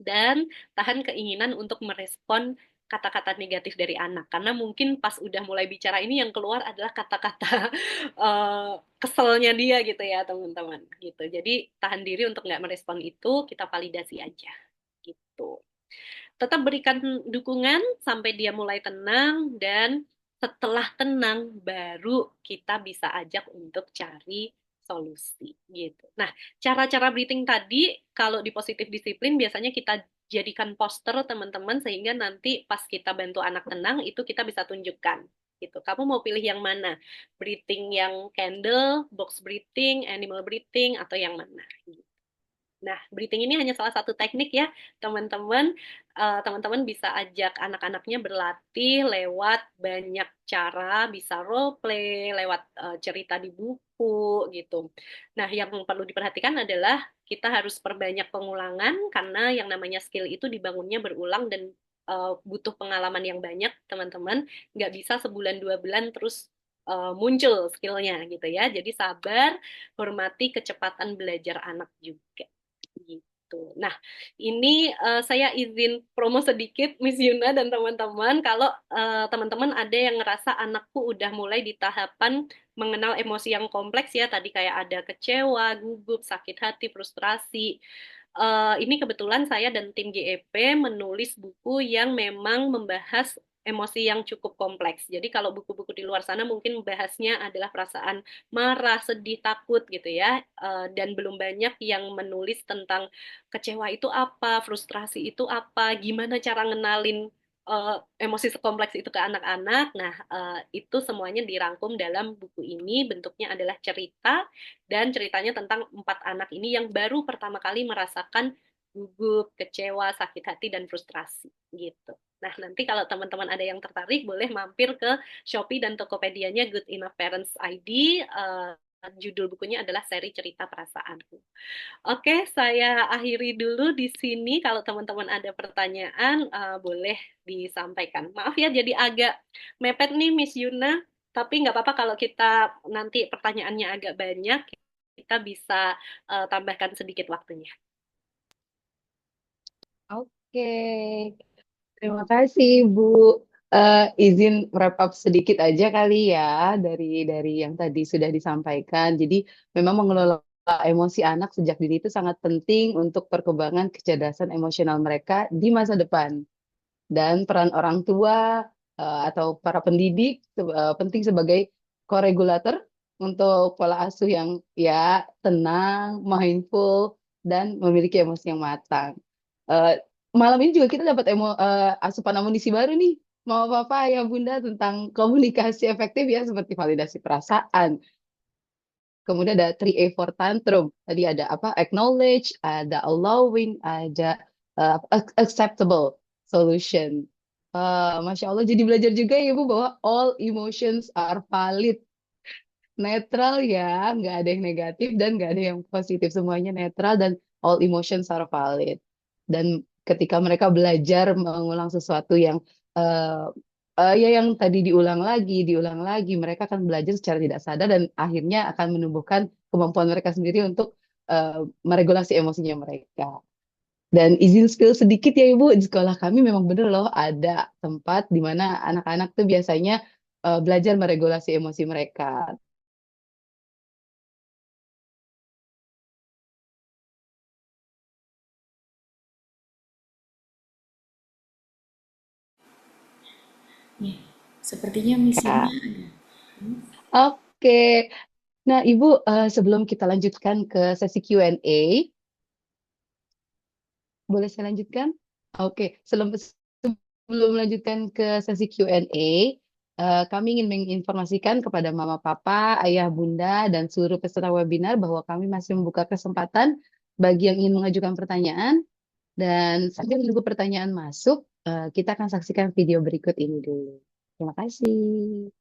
dan tahan keinginan untuk merespon kata-kata negatif dari anak karena mungkin pas udah mulai bicara ini yang keluar adalah kata-kata eh, keselnya dia gitu ya teman-teman gitu. Jadi tahan diri untuk nggak merespon itu, kita validasi aja gitu. Tetap berikan dukungan sampai dia mulai tenang dan setelah tenang baru kita bisa ajak untuk cari solusi gitu. Nah, cara-cara breathing tadi kalau di positif disiplin biasanya kita jadikan poster teman-teman sehingga nanti pas kita bantu anak tenang itu kita bisa tunjukkan gitu. Kamu mau pilih yang mana? Breathing yang candle, box breathing, animal breathing atau yang mana? Nah, breathing ini hanya salah satu teknik ya, teman-teman. Teman-teman bisa ajak anak-anaknya berlatih lewat banyak cara, bisa role play, lewat cerita di buku gitu. Nah, yang perlu diperhatikan adalah kita harus perbanyak pengulangan karena yang namanya skill itu dibangunnya berulang dan butuh pengalaman yang banyak, teman-teman. Nggak bisa sebulan dua bulan terus muncul skillnya gitu ya. Jadi sabar, hormati kecepatan belajar anak juga gitu. Nah, ini saya izin promo sedikit Miss Yuna dan teman-teman. Kalau teman-teman ada yang ngerasa anakku udah mulai di tahapan mengenal emosi yang kompleks ya, tadi kayak ada kecewa, gugup, sakit hati, frustrasi. Ini kebetulan saya dan tim GEP menulis buku yang memang membahas emosi yang cukup kompleks. Jadi kalau buku-buku di luar sana mungkin bahasnya adalah perasaan marah, sedih, takut gitu ya. Dan belum banyak yang menulis tentang kecewa itu apa, frustrasi itu apa, gimana cara ngenalin emosi sekompleks itu ke anak-anak. Nah, itu semuanya dirangkum dalam buku ini. Bentuknya adalah cerita dan ceritanya tentang empat anak ini yang baru pertama kali merasakan gugup, kecewa, sakit hati, dan frustrasi gitu. Nah, nanti kalau teman-teman ada yang tertarik, boleh mampir ke Shopee dan Tokopedia-nya Good Enough Parents ID. Judul bukunya adalah Seri Cerita Perasaanku. Oke, saya akhiri dulu di sini. Kalau teman-teman ada pertanyaan, boleh disampaikan. Maaf ya, jadi agak mepet nih, Miss Yuna. Tapi nggak apa-apa kalau kita nanti pertanyaannya agak banyak, kita bisa tambahkan sedikit waktunya. Oke, terima kasih Bu. Izin wrap up sedikit aja kali ya dari yang tadi sudah disampaikan. Jadi memang mengelola emosi anak sejak dini itu sangat penting untuk perkembangan kecerdasan emosional mereka di masa depan. Dan peran orang tua atau para pendidik penting sebagai koregulator untuk pola asuh yang ya tenang, mindful, dan memiliki emosi yang matang. Eh, Malam ini juga kita dapat asupan amunisi baru nih. Mau apa ya Bunda tentang komunikasi efektif ya seperti validasi perasaan. Kemudian ada 3A for tantrum. Tadi ada apa? Acknowledge, ada allowing, ada acceptable solution. Masya Allah, jadi belajar juga ya Bu bahwa all emotions are valid. Netral ya, nggak ada yang negatif dan nggak ada yang positif. Semuanya netral dan all emotions are valid. Dan ketika mereka belajar mengulang sesuatu yang eh ya yang tadi diulang lagi, mereka akan belajar secara tidak sadar dan akhirnya akan menumbuhkan kemampuan mereka sendiri untuk meregulasi emosinya mereka. Dan izin spill sedikit ya Ibu, di sekolah kami memang bener loh ada tempat di mana anak-anak tuh biasanya belajar meregulasi emosi mereka. Ya, sepertinya misinya Ya. ada. Oke. Nah, Ibu, sebelum kita lanjutkan ke sesi Q&A, boleh saya lanjutkan? Oke, sebelum melanjutkan ke sesi Q&A, kami ingin menginformasikan kepada Mama, Papa, Ayah, Bunda, dan seluruh peserta webinar bahwa kami masih membuka kesempatan bagi yang ingin mengajukan pertanyaan. Dan sambil menunggu pertanyaan masuk, kita akan saksikan video berikut ini dulu. Terima kasih.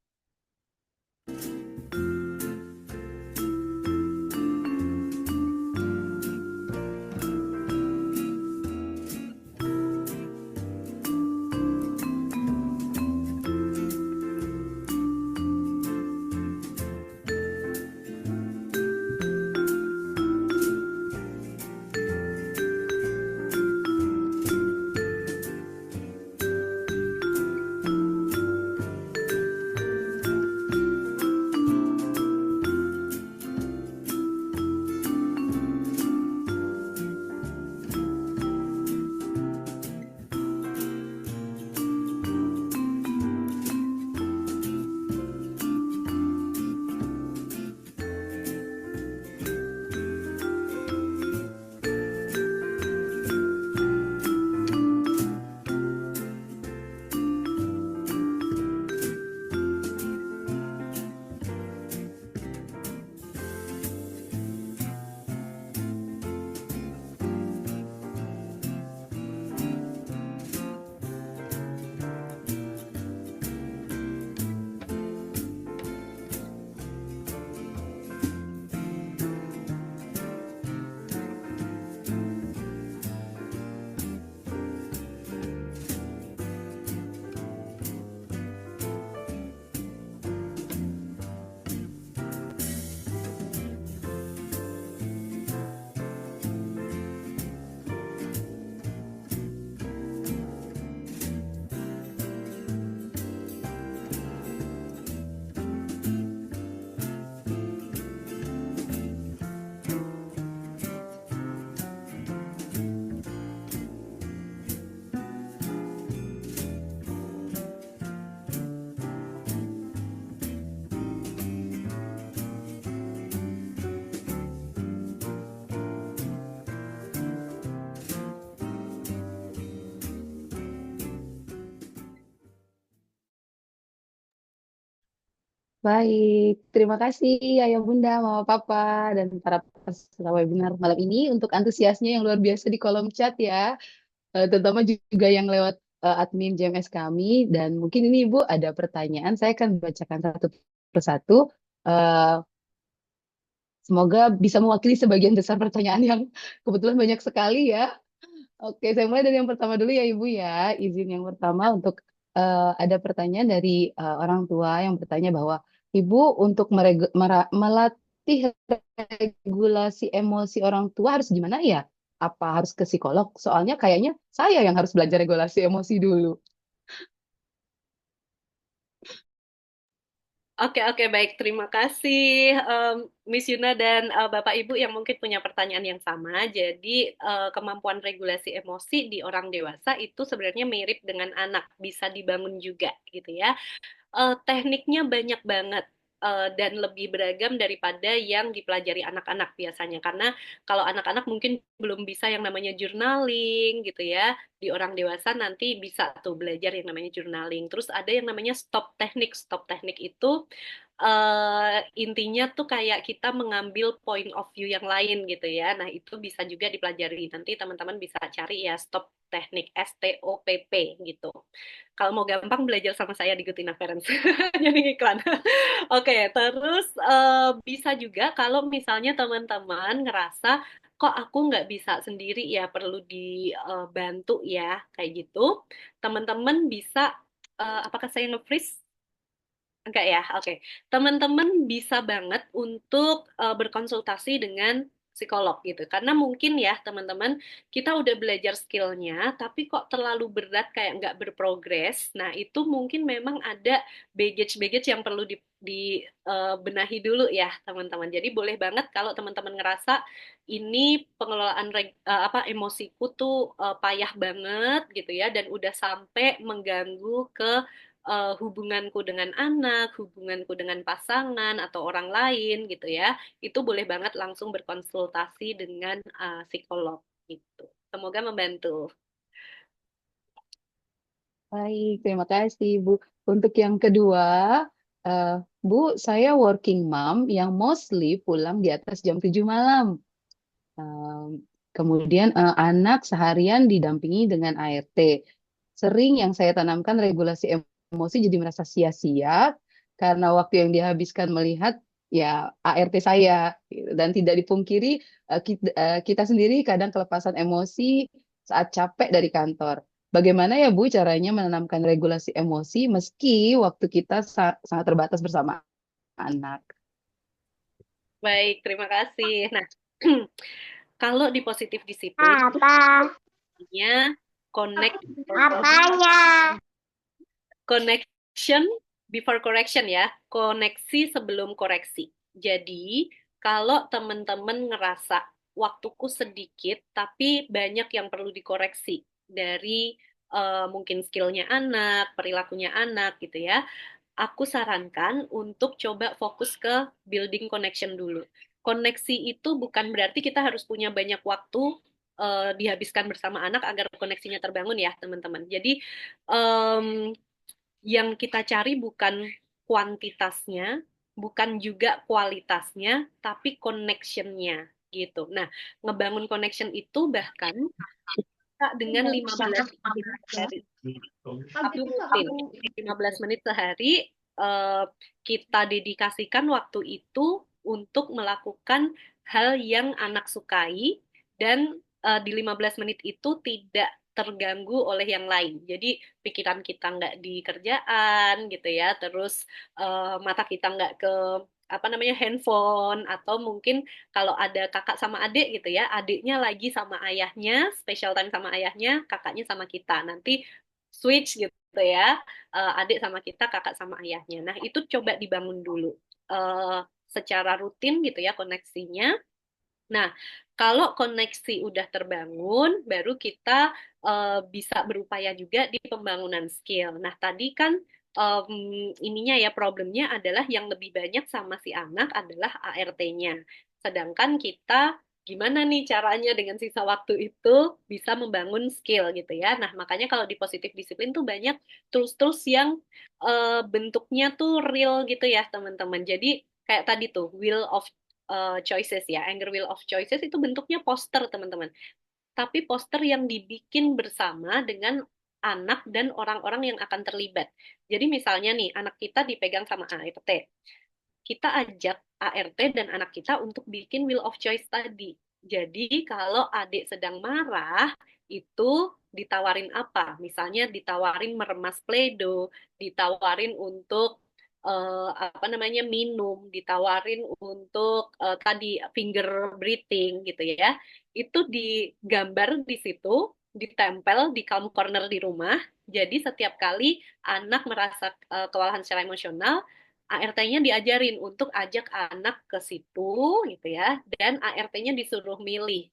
Baik, terima kasih Ayah Bunda, Mama Papa, dan para peserta webinar malam ini untuk antusiasnya yang luar biasa di kolom chat ya. Terutama juga yang lewat admin JMS kami. Dan mungkin ini Ibu ada pertanyaan, saya akan bacakan satu persatu. Eh, Semoga bisa mewakili sebagian besar pertanyaan yang kebetulan banyak sekali ya. Oke, saya mulai dari yang pertama dulu ya Ibu ya. Izin yang pertama untuk ada pertanyaan dari orang tua yang bertanya bahwa Ibu untuk melatih regulasi emosi orang tua harus gimana ya? Apa harus ke psikolog? Soalnya kayaknya saya yang harus belajar regulasi emosi dulu. Oke, oke, baik. Terima kasih, Miss Yuna dan Bapak Ibu yang mungkin punya pertanyaan yang sama. Jadi, kemampuan regulasi emosi di orang dewasa itu sebenarnya mirip dengan anak, bisa dibangun juga, gitu ya. Tekniknya banyak banget dan lebih beragam daripada yang dipelajari anak-anak biasanya. Karena kalau anak-anak mungkin belum bisa yang namanya journaling gitu ya. Di orang dewasa nanti bisa tuh belajar yang namanya journaling. Terus ada yang namanya stop teknik. Stop teknik itu intinya tuh kayak kita mengambil point of view yang lain gitu ya. Nah, itu bisa juga dipelajari. Nanti teman-teman bisa cari ya stop teknik STOPP gitu. Kalau mau gampang belajar sama saya di Gutina Parents. Jadi iklan. Oke, terus bisa juga kalau misalnya teman-teman ngerasa kok aku nggak bisa sendiri ya perlu dibantu ya kayak gitu. Teman-teman bisa apakah saya nge-freeze? Enggak ya, oke. Teman-teman bisa banget untuk berkonsultasi dengan psikolog gitu. Karena mungkin ya teman-teman, kita udah belajar skillnya, tapi kok terlalu berat kayak nggak berprogres. Nah itu mungkin memang ada baggage-baggage yang perlu benahi dulu ya teman-teman. Jadi boleh banget kalau teman-teman ngerasa ini pengelolaan apa emosiku tuh payah banget gitu ya, dan udah sampai mengganggu ke hubunganku dengan anak, hubunganku dengan pasangan atau orang lain gitu ya, itu boleh banget langsung berkonsultasi dengan psikolog gitu. Semoga membantu. Baik, terima kasih, Bu. Untuk yang kedua, eh, Bu, saya working mom yang mostly pulang di atas jam 7 malam. Kemudian anak seharian didampingi dengan ART. Sering yang saya tanamkan regulasi emosi jadi merasa sia-sia karena waktu yang dihabiskan melihat ya ART saya gitu. Dan tidak dipungkiri kita sendiri kadang kelepasan emosi saat capek dari kantor. Bagaimana ya Bu caranya menanamkan regulasi emosi meski waktu kita sangat terbatas bersama anak? Baik, terima kasih. Nah, kalau di positif disiplin, artinya connect connection before correction ya, koneksi sebelum koreksi. Jadi, kalau teman-teman ngerasa waktuku sedikit, tapi banyak yang perlu dikoreksi dari mungkin skillnya anak, perilakunya anak gitu ya, aku sarankan untuk coba fokus ke building connection dulu. Koneksi itu bukan berarti kita harus punya banyak waktu dihabiskan bersama anak agar koneksinya terbangun ya, teman-teman. Jadi, em, yang kita cari bukan kuantitasnya, bukan juga kualitasnya, tapi connection-nya gitu. Nah, ngebangun connection itu bahkan bisa dengan 15 menit sehari, tapi rutin. 15 menit sehari kita dedikasikan waktu itu untuk melakukan hal yang anak sukai dan di 15 menit itu tidak terganggu oleh yang lain. Jadi pikiran kita nggak di kerjaan gitu ya, terus mata kita nggak ke apa namanya handphone atau mungkin kalau ada kakak sama adik gitu ya, adiknya lagi sama ayahnya, special time sama ayahnya, kakaknya sama kita. Nanti switch gitu ya, adik sama kita, kakak sama ayahnya. Nah, itu coba dibangun dulu eh, secara rutin gitu ya koneksinya. Nah, kalau koneksi udah terbangun, baru kita bisa berupaya juga di pembangunan skill. Nah, tadi kan ininya ya problemnya adalah yang lebih banyak sama si anak adalah ART-nya. Sedangkan kita gimana nih caranya dengan sisa waktu itu bisa membangun skill gitu ya. Nah, makanya kalau di positif disiplin tuh banyak tools-tools yang bentuknya tuh real gitu ya, teman-teman. Jadi kayak tadi tuh wheel of choices ya, Anger Wheel of Choices itu bentuknya poster teman-teman. Tapi poster yang dibikin bersama dengan anak dan orang-orang yang akan terlibat. Jadi misalnya nih, anak kita dipegang sama ART. Kita ajak ART dan anak kita untuk bikin Wheel of Choice tadi. Jadi kalau adik sedang marah, itu ditawarin apa? Misalnya ditawarin meremas Play-Doh, ditawarin untuk apa namanya minum, ditawarin untuk tadi finger breathing gitu ya. Itu digambar di situ, ditempel di calm corner di rumah. Jadi setiap kali anak merasa kewalahan secara emosional, ART-nya diajarin untuk ajak anak ke situ gitu ya, dan ART-nya disuruh milih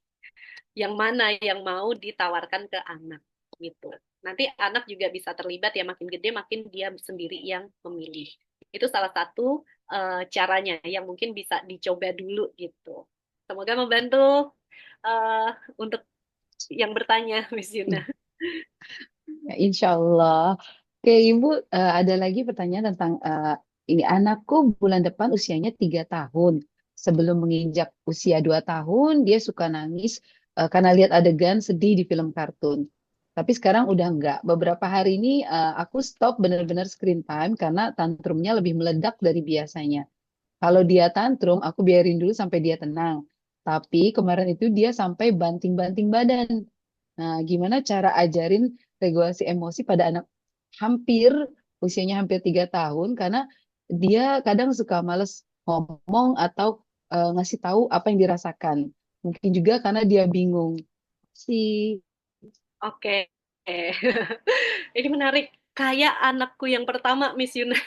yang mana yang mau ditawarkan ke anak gitu. Nanti anak juga bisa terlibat ya, makin gede makin dia sendiri yang memilih. Itu salah satu caranya yang mungkin bisa dicoba dulu gitu. Semoga membantu eh, untuk yang bertanya, Miss Yuna. Ya, insya Allah. Oke, Ibu, ada lagi pertanyaan tentang ini anakku bulan depan usianya 3 tahun. Sebelum menginjak usia 2 tahun, dia suka nangis karena lihat adegan sedih di film kartun. Tapi sekarang udah enggak. Beberapa hari ini aku stop benar-benar screen time karena tantrumnya lebih meledak dari biasanya. Kalau dia tantrum, aku biarin dulu sampai dia tenang. Tapi kemarin itu dia sampai banting-banting badan. Nah, gimana cara ajarin regulasi emosi pada anak hampir usianya hampir 3 tahun karena dia kadang suka males ngomong atau ngasih tahu apa yang dirasakan. Mungkin juga karena dia bingung. Si Oke. Ini menarik. Kayak anakku yang pertama, Miss Yuna.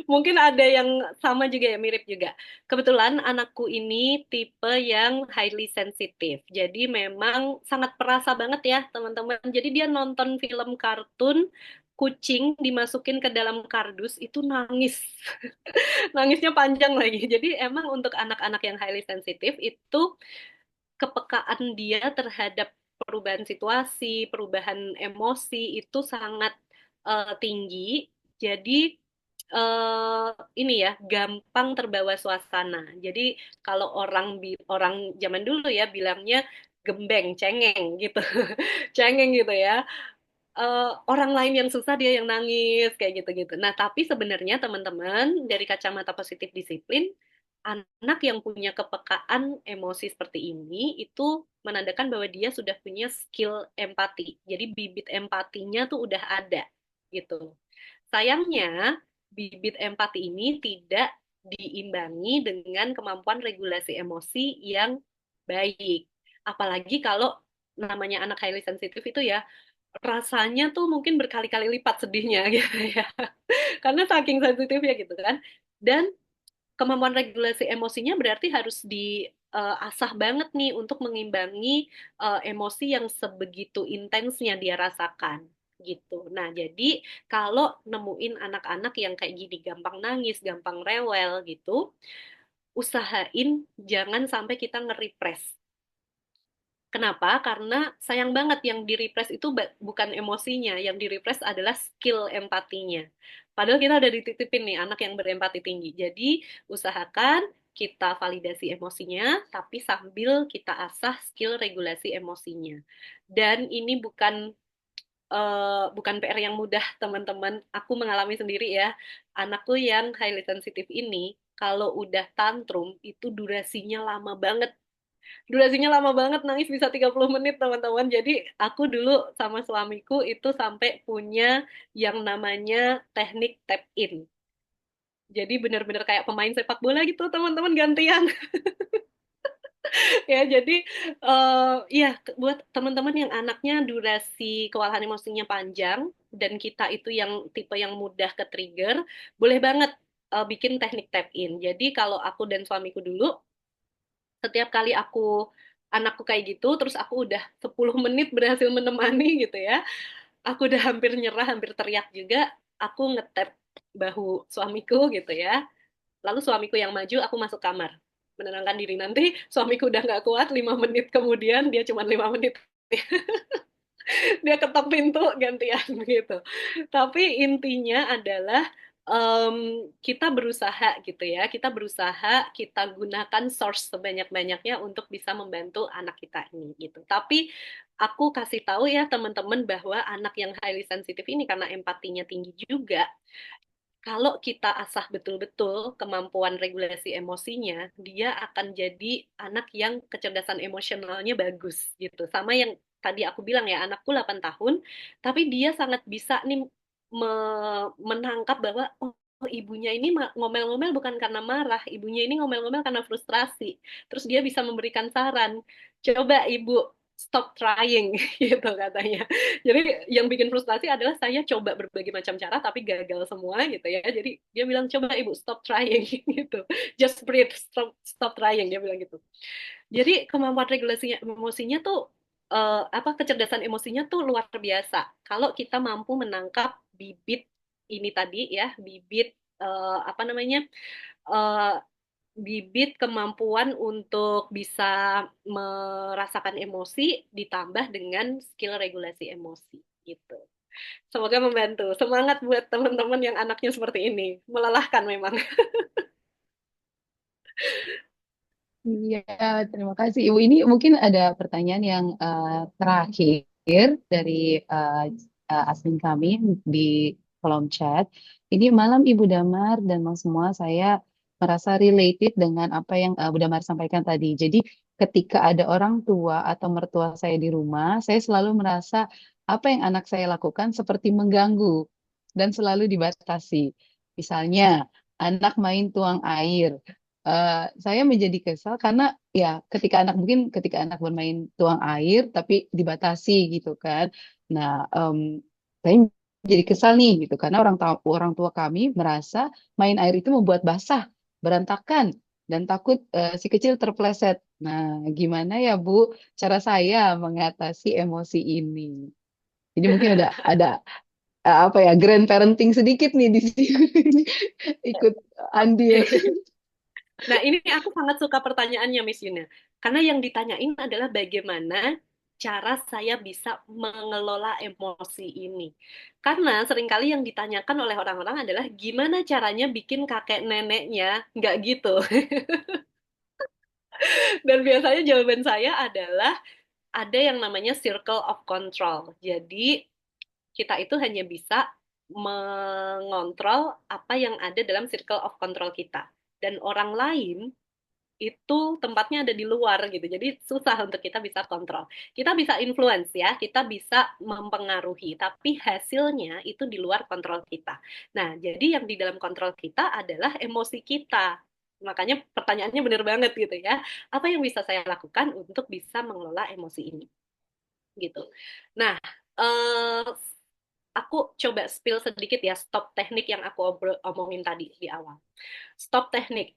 Mungkin ada yang sama juga ya, mirip juga. Kebetulan anakku ini tipe yang highly sensitive. Jadi memang sangat perasa banget ya, teman-teman. Jadi dia nonton film kartun kucing dimasukin ke dalam kardus itu nangis. Nangisnya panjang lagi. Jadi emang untuk anak-anak yang highly sensitif itu kepekaan dia terhadap perubahan situasi, perubahan emosi itu sangat tinggi. Jadi ini ya gampang terbawa suasana. Jadi kalau orang zaman dulu ya bilangnya gembeng, cengeng gitu, cengeng gitu ya. Orang lain yang susah dia yang nangis kayak gitu-gitu. Nah, tapi sebenarnya teman-teman dari kacamata positif disiplin, anak yang punya kepekaan emosi seperti ini itu menandakan bahwa dia sudah punya skill empati. Jadi bibit empatinya tuh udah ada gitu. Sayangnya bibit empati ini tidak diimbangi dengan kemampuan regulasi emosi yang baik. Apalagi kalau namanya anak highly sensitif itu ya rasanya tuh mungkin berkali-kali lipat sedihnya gitu ya. Karena saking sensitifnya gitu kan. Dan kemampuan regulasi emosinya berarti harus diasah banget nih untuk mengimbangi emosi yang sebegitu intensnya dia rasakan gitu. Nah, jadi kalau nemuin anak-anak yang kayak gini gampang nangis, gampang rewel gitu, usahain jangan sampai kita nge-repress. Kenapa? Karena sayang banget yang di-repress itu bukan emosinya, yang di-repress adalah skill empatinya. Padahal kita udah dititipin nih anak yang berempati tinggi. Jadi usahakan kita validasi emosinya, tapi sambil kita asah skill regulasi emosinya. Dan ini bukan PR yang mudah, teman-teman. Aku mengalami sendiri ya. Anakku yang highly sensitive ini, kalau udah tantrum, itu durasinya lama banget. Durasinya lama banget, nangis bisa 30 menit, teman-teman. Jadi aku dulu sama suamiku itu sampai punya yang namanya teknik tap in. Jadi benar-benar kayak pemain sepak bola gitu, teman-teman gantian. Ya, jadi ya buat teman-teman yang anaknya durasi kewalahan emosinya panjang dan kita itu yang tipe yang mudah ke trigger, boleh banget bikin teknik tap in. Jadi kalau aku dan suamiku dulu setiap kali anakku kayak gitu, terus aku udah 10 menit berhasil menemani gitu ya, aku udah hampir nyerah, hampir teriak juga, aku ngetep bahu suamiku gitu ya, lalu suamiku yang maju, aku masuk kamar menenangkan diri. Nanti suamiku udah nggak kuat, 5 menit kemudian dia cuma 5 menit dia ketok pintu gantian gitu. Tapi intinya adalah kita berusaha gitu ya, kita berusaha kita gunakan source sebanyak-banyaknya untuk bisa membantu anak kita ini gitu. Tapi aku kasih tahu ya teman-teman bahwa anak yang highly sensitive ini karena empatinya tinggi juga, kalau kita asah betul-betul kemampuan regulasi emosinya, dia akan jadi anak yang kecerdasan emosionalnya bagus gitu. Sama yang tadi aku bilang ya, anakku 8 tahun, tapi dia sangat bisa nih menangkap bahwa oh ibunya ini ngomel-ngomel bukan karena marah, ibunya ini ngomel-ngomel karena frustrasi. Terus dia bisa memberikan saran, coba ibu stop trying gitu katanya. Jadi yang bikin frustasi adalah saya coba berbagai macam cara tapi gagal semua gitu ya. Jadi dia bilang coba ibu stop trying gitu. Just breathe, stop trying dia bilang gitu. Jadi kemampuan regulasinya emosinya tuh kecerdasan emosinya tuh luar biasa. Kalau kita mampu menangkap bibit ini tadi ya, bibit apa namanya? eh, bibit kemampuan untuk bisa merasakan emosi ditambah dengan skill regulasi emosi gitu. Semoga membantu. Semangat buat teman-teman yang anaknya seperti ini. Melelahkan memang. Iya, terima kasih Ibu. Ini mungkin ada pertanyaan yang terakhir dari eh, admin kami di kolom chat. Ini malam Ibu Damar dan Mas semua, saya merasa related dengan apa yang Bu Damar sampaikan tadi. Jadi ketika ada orang tua atau mertua saya di rumah, saya selalu merasa apa yang anak saya lakukan seperti mengganggu dan selalu dibatasi. Misalnya, anak main tuang air, eh, saya menjadi kesal karena ya ketika anak bermain tuang air tapi dibatasi gitu kan. Nah, saya jadi kesal nih gitu karena orang tua kami merasa main air itu membuat basah, berantakan dan takut si kecil terpleset. Nah, gimana ya Bu cara saya mengatasi emosi ini? Jadi mungkin ada apa ya, grandparenting sedikit nih di sini. Ikut andil. Nah, ini aku sangat suka pertanyaannya, Miss Yuna. Karena yang ditanyain adalah bagaimana cara saya bisa mengelola emosi ini. Karena seringkali yang ditanyakan oleh orang-orang adalah gimana caranya bikin kakek neneknya nggak gitu. Dan biasanya jawaban saya adalah ada yang namanya circle of control. Jadi kita itu hanya bisa mengontrol apa yang ada dalam circle of control kita. Dan orang lain itu tempatnya ada di luar gitu. Jadi susah untuk kita bisa kontrol. Kita bisa influence ya, kita bisa mempengaruhi, tapi hasilnya itu di luar kontrol kita. Nah, jadi yang di dalam kontrol kita adalah emosi kita. Makanya pertanyaannya benar banget gitu ya. Apa yang bisa saya lakukan untuk bisa mengelola emosi ini? Gitu. Nah, eh, aku coba spill sedikit ya stop teknik yang aku omongin tadi di awal. Stop teknik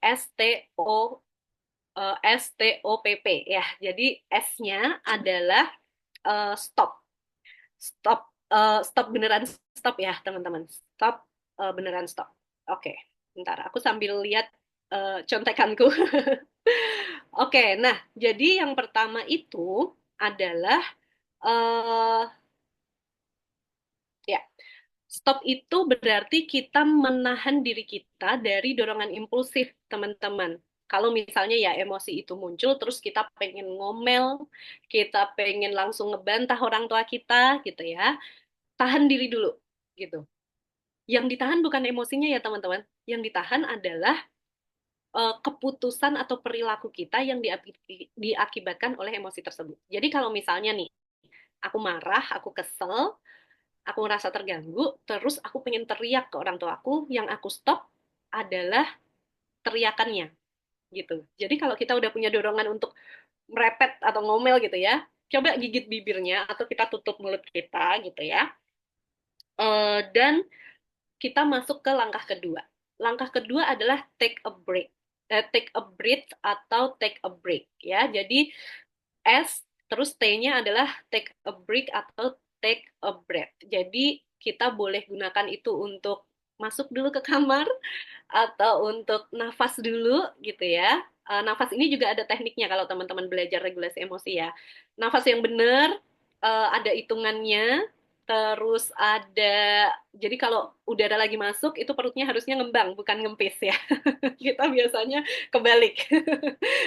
STOPP ya. Jadi S-nya adalah stop. Stop stop beneran stop ya, teman-teman. Stop beneran stop. Oke, bentar. Aku sambil lihat contekanku. Oke, nah, jadi yang pertama itu adalah eh ya, stop itu berarti kita menahan diri kita dari dorongan impulsif, teman-teman. Kalau misalnya ya emosi itu muncul, terus kita pengen ngomel, kita pengen langsung ngebantah orang tua kita, gitu ya. Tahan diri dulu, gitu. Yang ditahan bukan emosinya ya, teman-teman. Yang ditahan adalah keputusan atau perilaku kita yang diakibatkan oleh emosi tersebut. Jadi kalau misalnya nih, aku marah, aku kesel, aku ngerasa terganggu, terus aku pengen teriak ke orang tua aku, yang aku stop adalah teriakannya, gitu. Jadi kalau kita udah punya dorongan untuk merepet atau ngomel gitu ya, coba gigit bibirnya atau kita tutup mulut kita gitu ya. Dan kita masuk ke langkah kedua. Langkah kedua adalah take a break. Take a breath atau take a break ya. Jadi S terus T-nya adalah take a break atau take a breath. Jadi kita boleh gunakan itu untuk masuk dulu ke kamar atau untuk nafas dulu gitu ya. Nafas ini juga ada tekniknya kalau teman-teman belajar regulasi emosi ya. Nafas yang benar ada hitungannya. Terus ada, jadi kalau udara lagi masuk itu perutnya harusnya ngembang bukan ngempis ya. Kita biasanya kebalik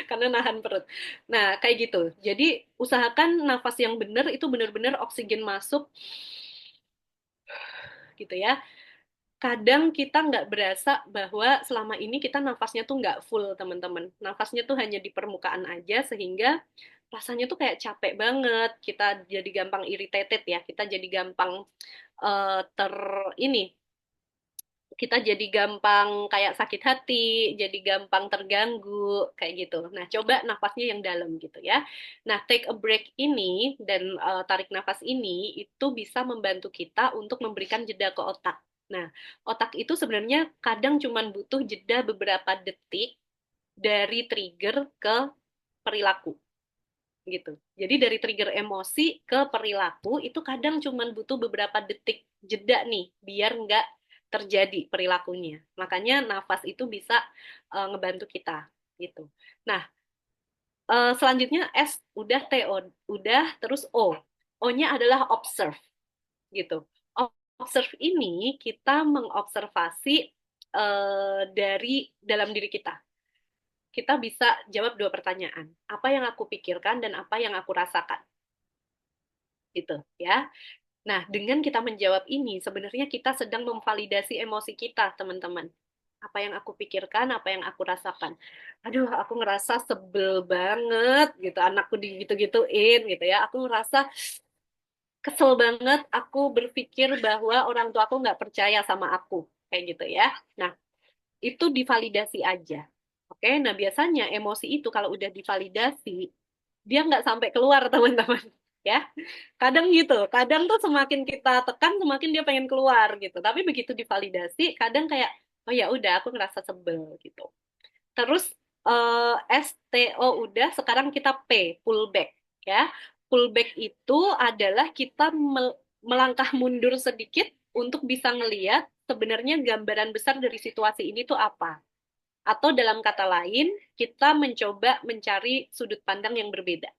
karena nahan perut. Nah, kayak gitu. Jadi usahakan nafas yang benar itu benar-benar oksigen masuk gitu ya. Kadang kita nggak berasa bahwa selama ini kita nafasnya tuh nggak full, teman-teman. Nafasnya tuh hanya di permukaan aja, sehingga rasanya tuh kayak capek banget. Kita jadi gampang irritated ya, kita jadi gampang eh, ter ini, kita jadi gampang kayak sakit hati, jadi gampang terganggu, kayak gitu. Nah, coba nafasnya yang dalam gitu ya. Nah, take a break ini dan tarik nafas ini itu bisa membantu kita untuk memberikan jeda ke otak. Nah, otak itu sebenarnya kadang cuma butuh jeda beberapa detik dari trigger ke perilaku gitu. Jadi dari trigger emosi ke perilaku itu kadang cuma butuh beberapa detik jeda nih biar nggak terjadi perilakunya. Makanya nafas itu bisa ngebantu kita gitu. Nah, selanjutnya S udah, T udah, terus O. O-nya adalah observe gitu. Observe ini kita mengobservasi dari dalam diri kita. Kita bisa jawab dua pertanyaan. Apa yang aku pikirkan dan apa yang aku rasakan. Gitu ya. Nah, dengan kita menjawab ini, sebenarnya kita sedang memvalidasi emosi kita, teman-teman. Apa yang aku pikirkan, apa yang aku rasakan. Aduh, aku ngerasa sebel banget gitu, anakku digitu-gituin gitu ya. Aku ngerasa kesel banget, aku berpikir bahwa orang tua aku nggak percaya sama aku. Kayak gitu ya. Nah, itu divalidasi aja. Oke, nah biasanya emosi itu kalau udah divalidasi, dia nggak sampai keluar, teman-teman. Ya, kadang gitu, kadang tuh semakin kita tekan semakin dia pengen keluar gitu, tapi begitu divalidasi kadang kayak oh ya udah aku ngerasa sebel gitu. Terus STO udah, sekarang kita pullback ya. Pullback itu adalah kita melangkah mundur sedikit untuk bisa ngeliat sebenarnya gambaran besar dari situasi ini tuh apa. Atau dalam kata lain, kita mencoba mencari sudut pandang yang berbeda.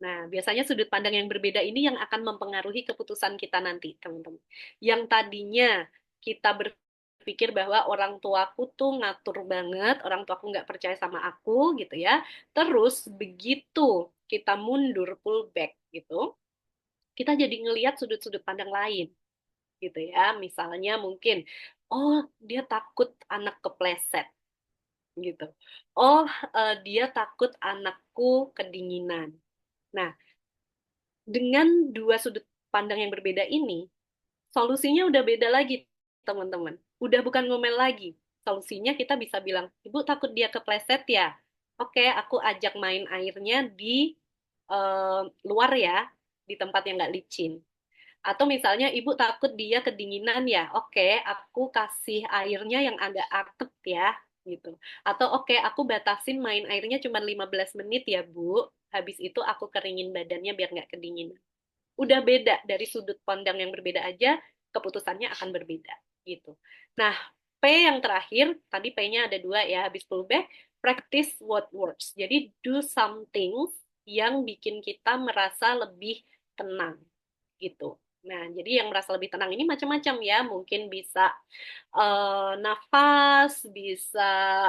Nah, biasanya sudut pandang yang berbeda ini yang akan mempengaruhi keputusan kita nanti, teman-teman. Yang tadinya kita berpikir bahwa orang tuaku tuh ngatur banget, orang tuaku nggak percaya sama aku, gitu ya. Terus begitu kita mundur, pull back, gitu, kita jadi ngelihat sudut-sudut pandang lain, gitu ya. Misalnya mungkin, oh dia takut anak kepleset gitu. Oh, dia takut anakku kedinginan. Nah, dengan dua sudut pandang yang berbeda ini, solusinya udah beda lagi, teman-teman. Udah bukan ngomel lagi. Solusinya kita bisa bilang, Ibu takut dia kepleset ya? Oke, aku ajak main airnya di luar ya, di tempat yang nggak licin. Atau misalnya ibu takut dia kedinginan ya, oke, aku kasih airnya yang agak anget ya, gitu. Atau oke, aku batasin main airnya cuma 15 menit ya, Bu. Habis itu aku keringin badannya biar nggak kedinginan. Udah beda dari sudut pandang yang berbeda aja, keputusannya akan berbeda, gitu. Nah, P yang terakhir, tadi P-nya ada dua ya, habis pullback, practice what works. Jadi do something yang bikin kita merasa lebih tenang gitu. Nah, jadi yang merasa lebih tenang ini macam-macam ya. Mungkin bisa nafas, bisa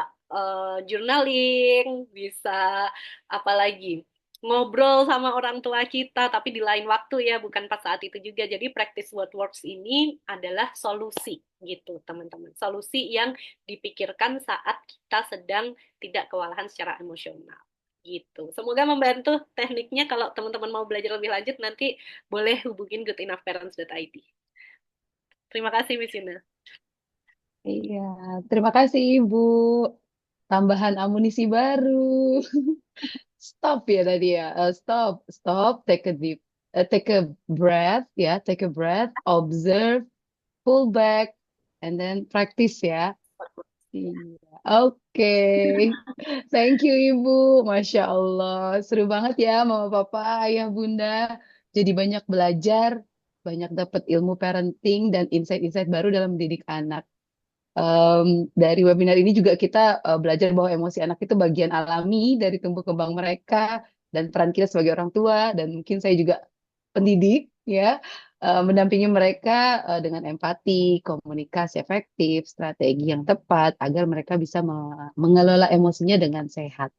journaling, bisa apalagi ngobrol sama orang tua kita, tapi di lain waktu ya, bukan pas saat itu juga. Jadi practice what works ini adalah solusi gitu, teman-teman. Solusi yang dipikirkan saat kita sedang tidak kewalahan secara emosional gitu. Semoga membantu tekniknya. Kalau teman-teman mau belajar lebih lanjut nanti boleh hubungin goodenoughparents.id. Terima kasih Miss Yuna. Iya, terima kasih Ibu. Tambahan amunisi baru. Stop ya tadi ya. Stop, stop, take a breath ya, take a breath, observe, pull back, and then practice ya. Iya. Oke, thank you Ibu. Masya Allah, seru banget ya Mama Papa, Ayah Bunda. Jadi banyak belajar, banyak dapat ilmu parenting dan insight-insight baru dalam mendidik anak. Dari webinar ini juga kita belajar bahwa emosi anak itu bagian alami dari tumbuh kembang mereka dan peran kita sebagai orang tua dan mungkin saya juga pendidik ya mendampingi mereka dengan empati, komunikasi efektif, strategi yang tepat agar mereka bisa mengelola emosinya dengan sehat.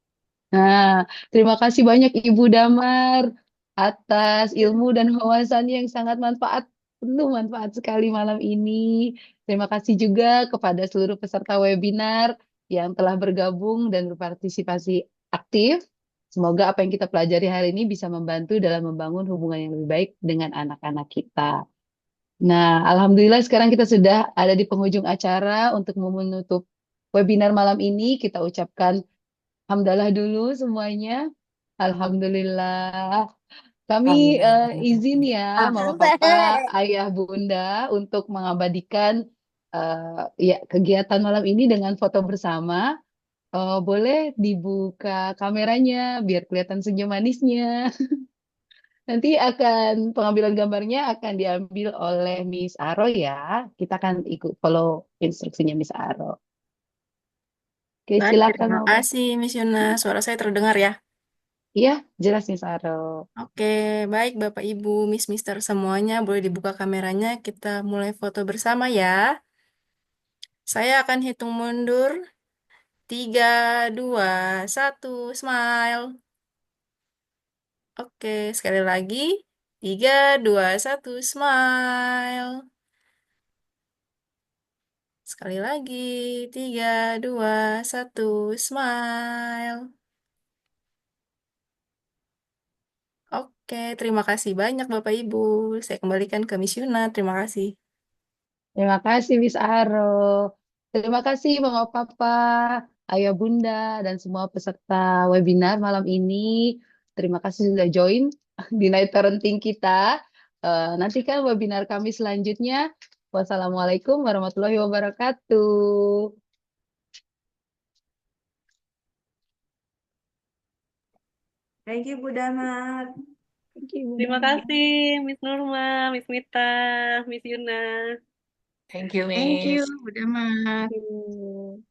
Nah, terima kasih banyak Ibu Damar atas ilmu dan wawasannya yang sangat penuh manfaat sekali malam ini. Terima kasih juga kepada seluruh peserta webinar yang telah bergabung dan berpartisipasi aktif. Semoga apa yang kita pelajari hari ini bisa membantu dalam membangun hubungan yang lebih baik dengan anak-anak kita. Nah, Alhamdulillah sekarang kita sudah ada di penghujung acara untuk menutup webinar malam ini. Kita ucapkan hamdalah dulu semuanya. Alhamdulillah. Kami izin ya, Mama Papa, Ayah Bunda, untuk mengabadikan ya kegiatan malam ini dengan foto bersama. Boleh dibuka kameranya biar kelihatan senyum manisnya. Nanti pengambilan gambarnya akan diambil oleh Miss Aro ya. Kita akan ikut follow instruksinya Miss Aro. Oke, Baik, silakan terima Mama. kasih, Miss Yuna. Suara saya terdengar ya? Iya, jelas Miss Aro. Oke, baik Bapak Ibu, Miss Mister semuanya, boleh dibuka kameranya. Kita mulai foto bersama ya. Saya akan hitung mundur. 3, 2, 1, smile. Oke, sekali lagi. 3, 2, 1, smile. Sekali lagi. 3, 2, 1, smile. Oke, terima kasih banyak Bapak Ibu. Saya kembalikan ke Miss Yuna. Terima kasih. Terima kasih Miss Aro. Terima kasih Mama Papa, Ayah Bunda, dan semua peserta webinar malam ini. Terima kasih sudah join di Night Parenting kita. Nantikan webinar kami selanjutnya. Wassalamualaikum warahmatullahi wabarakatuh. Thank you, Bu Damar. Thank you, Terima Bunda. kasih Miss Nurma, Miss Mita, Miss Yuna. Thank you, Thank you, Miss. Bu Damar. Thank you.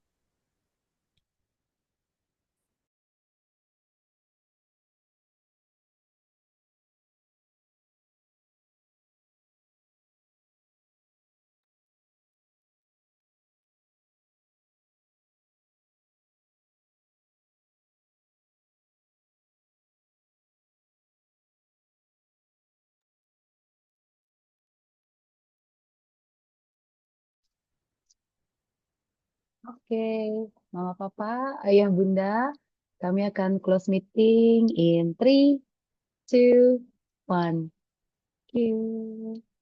Oke, Mama Papa, Ayah Bunda, kami akan close meeting in 3, 2, 1. Thank you.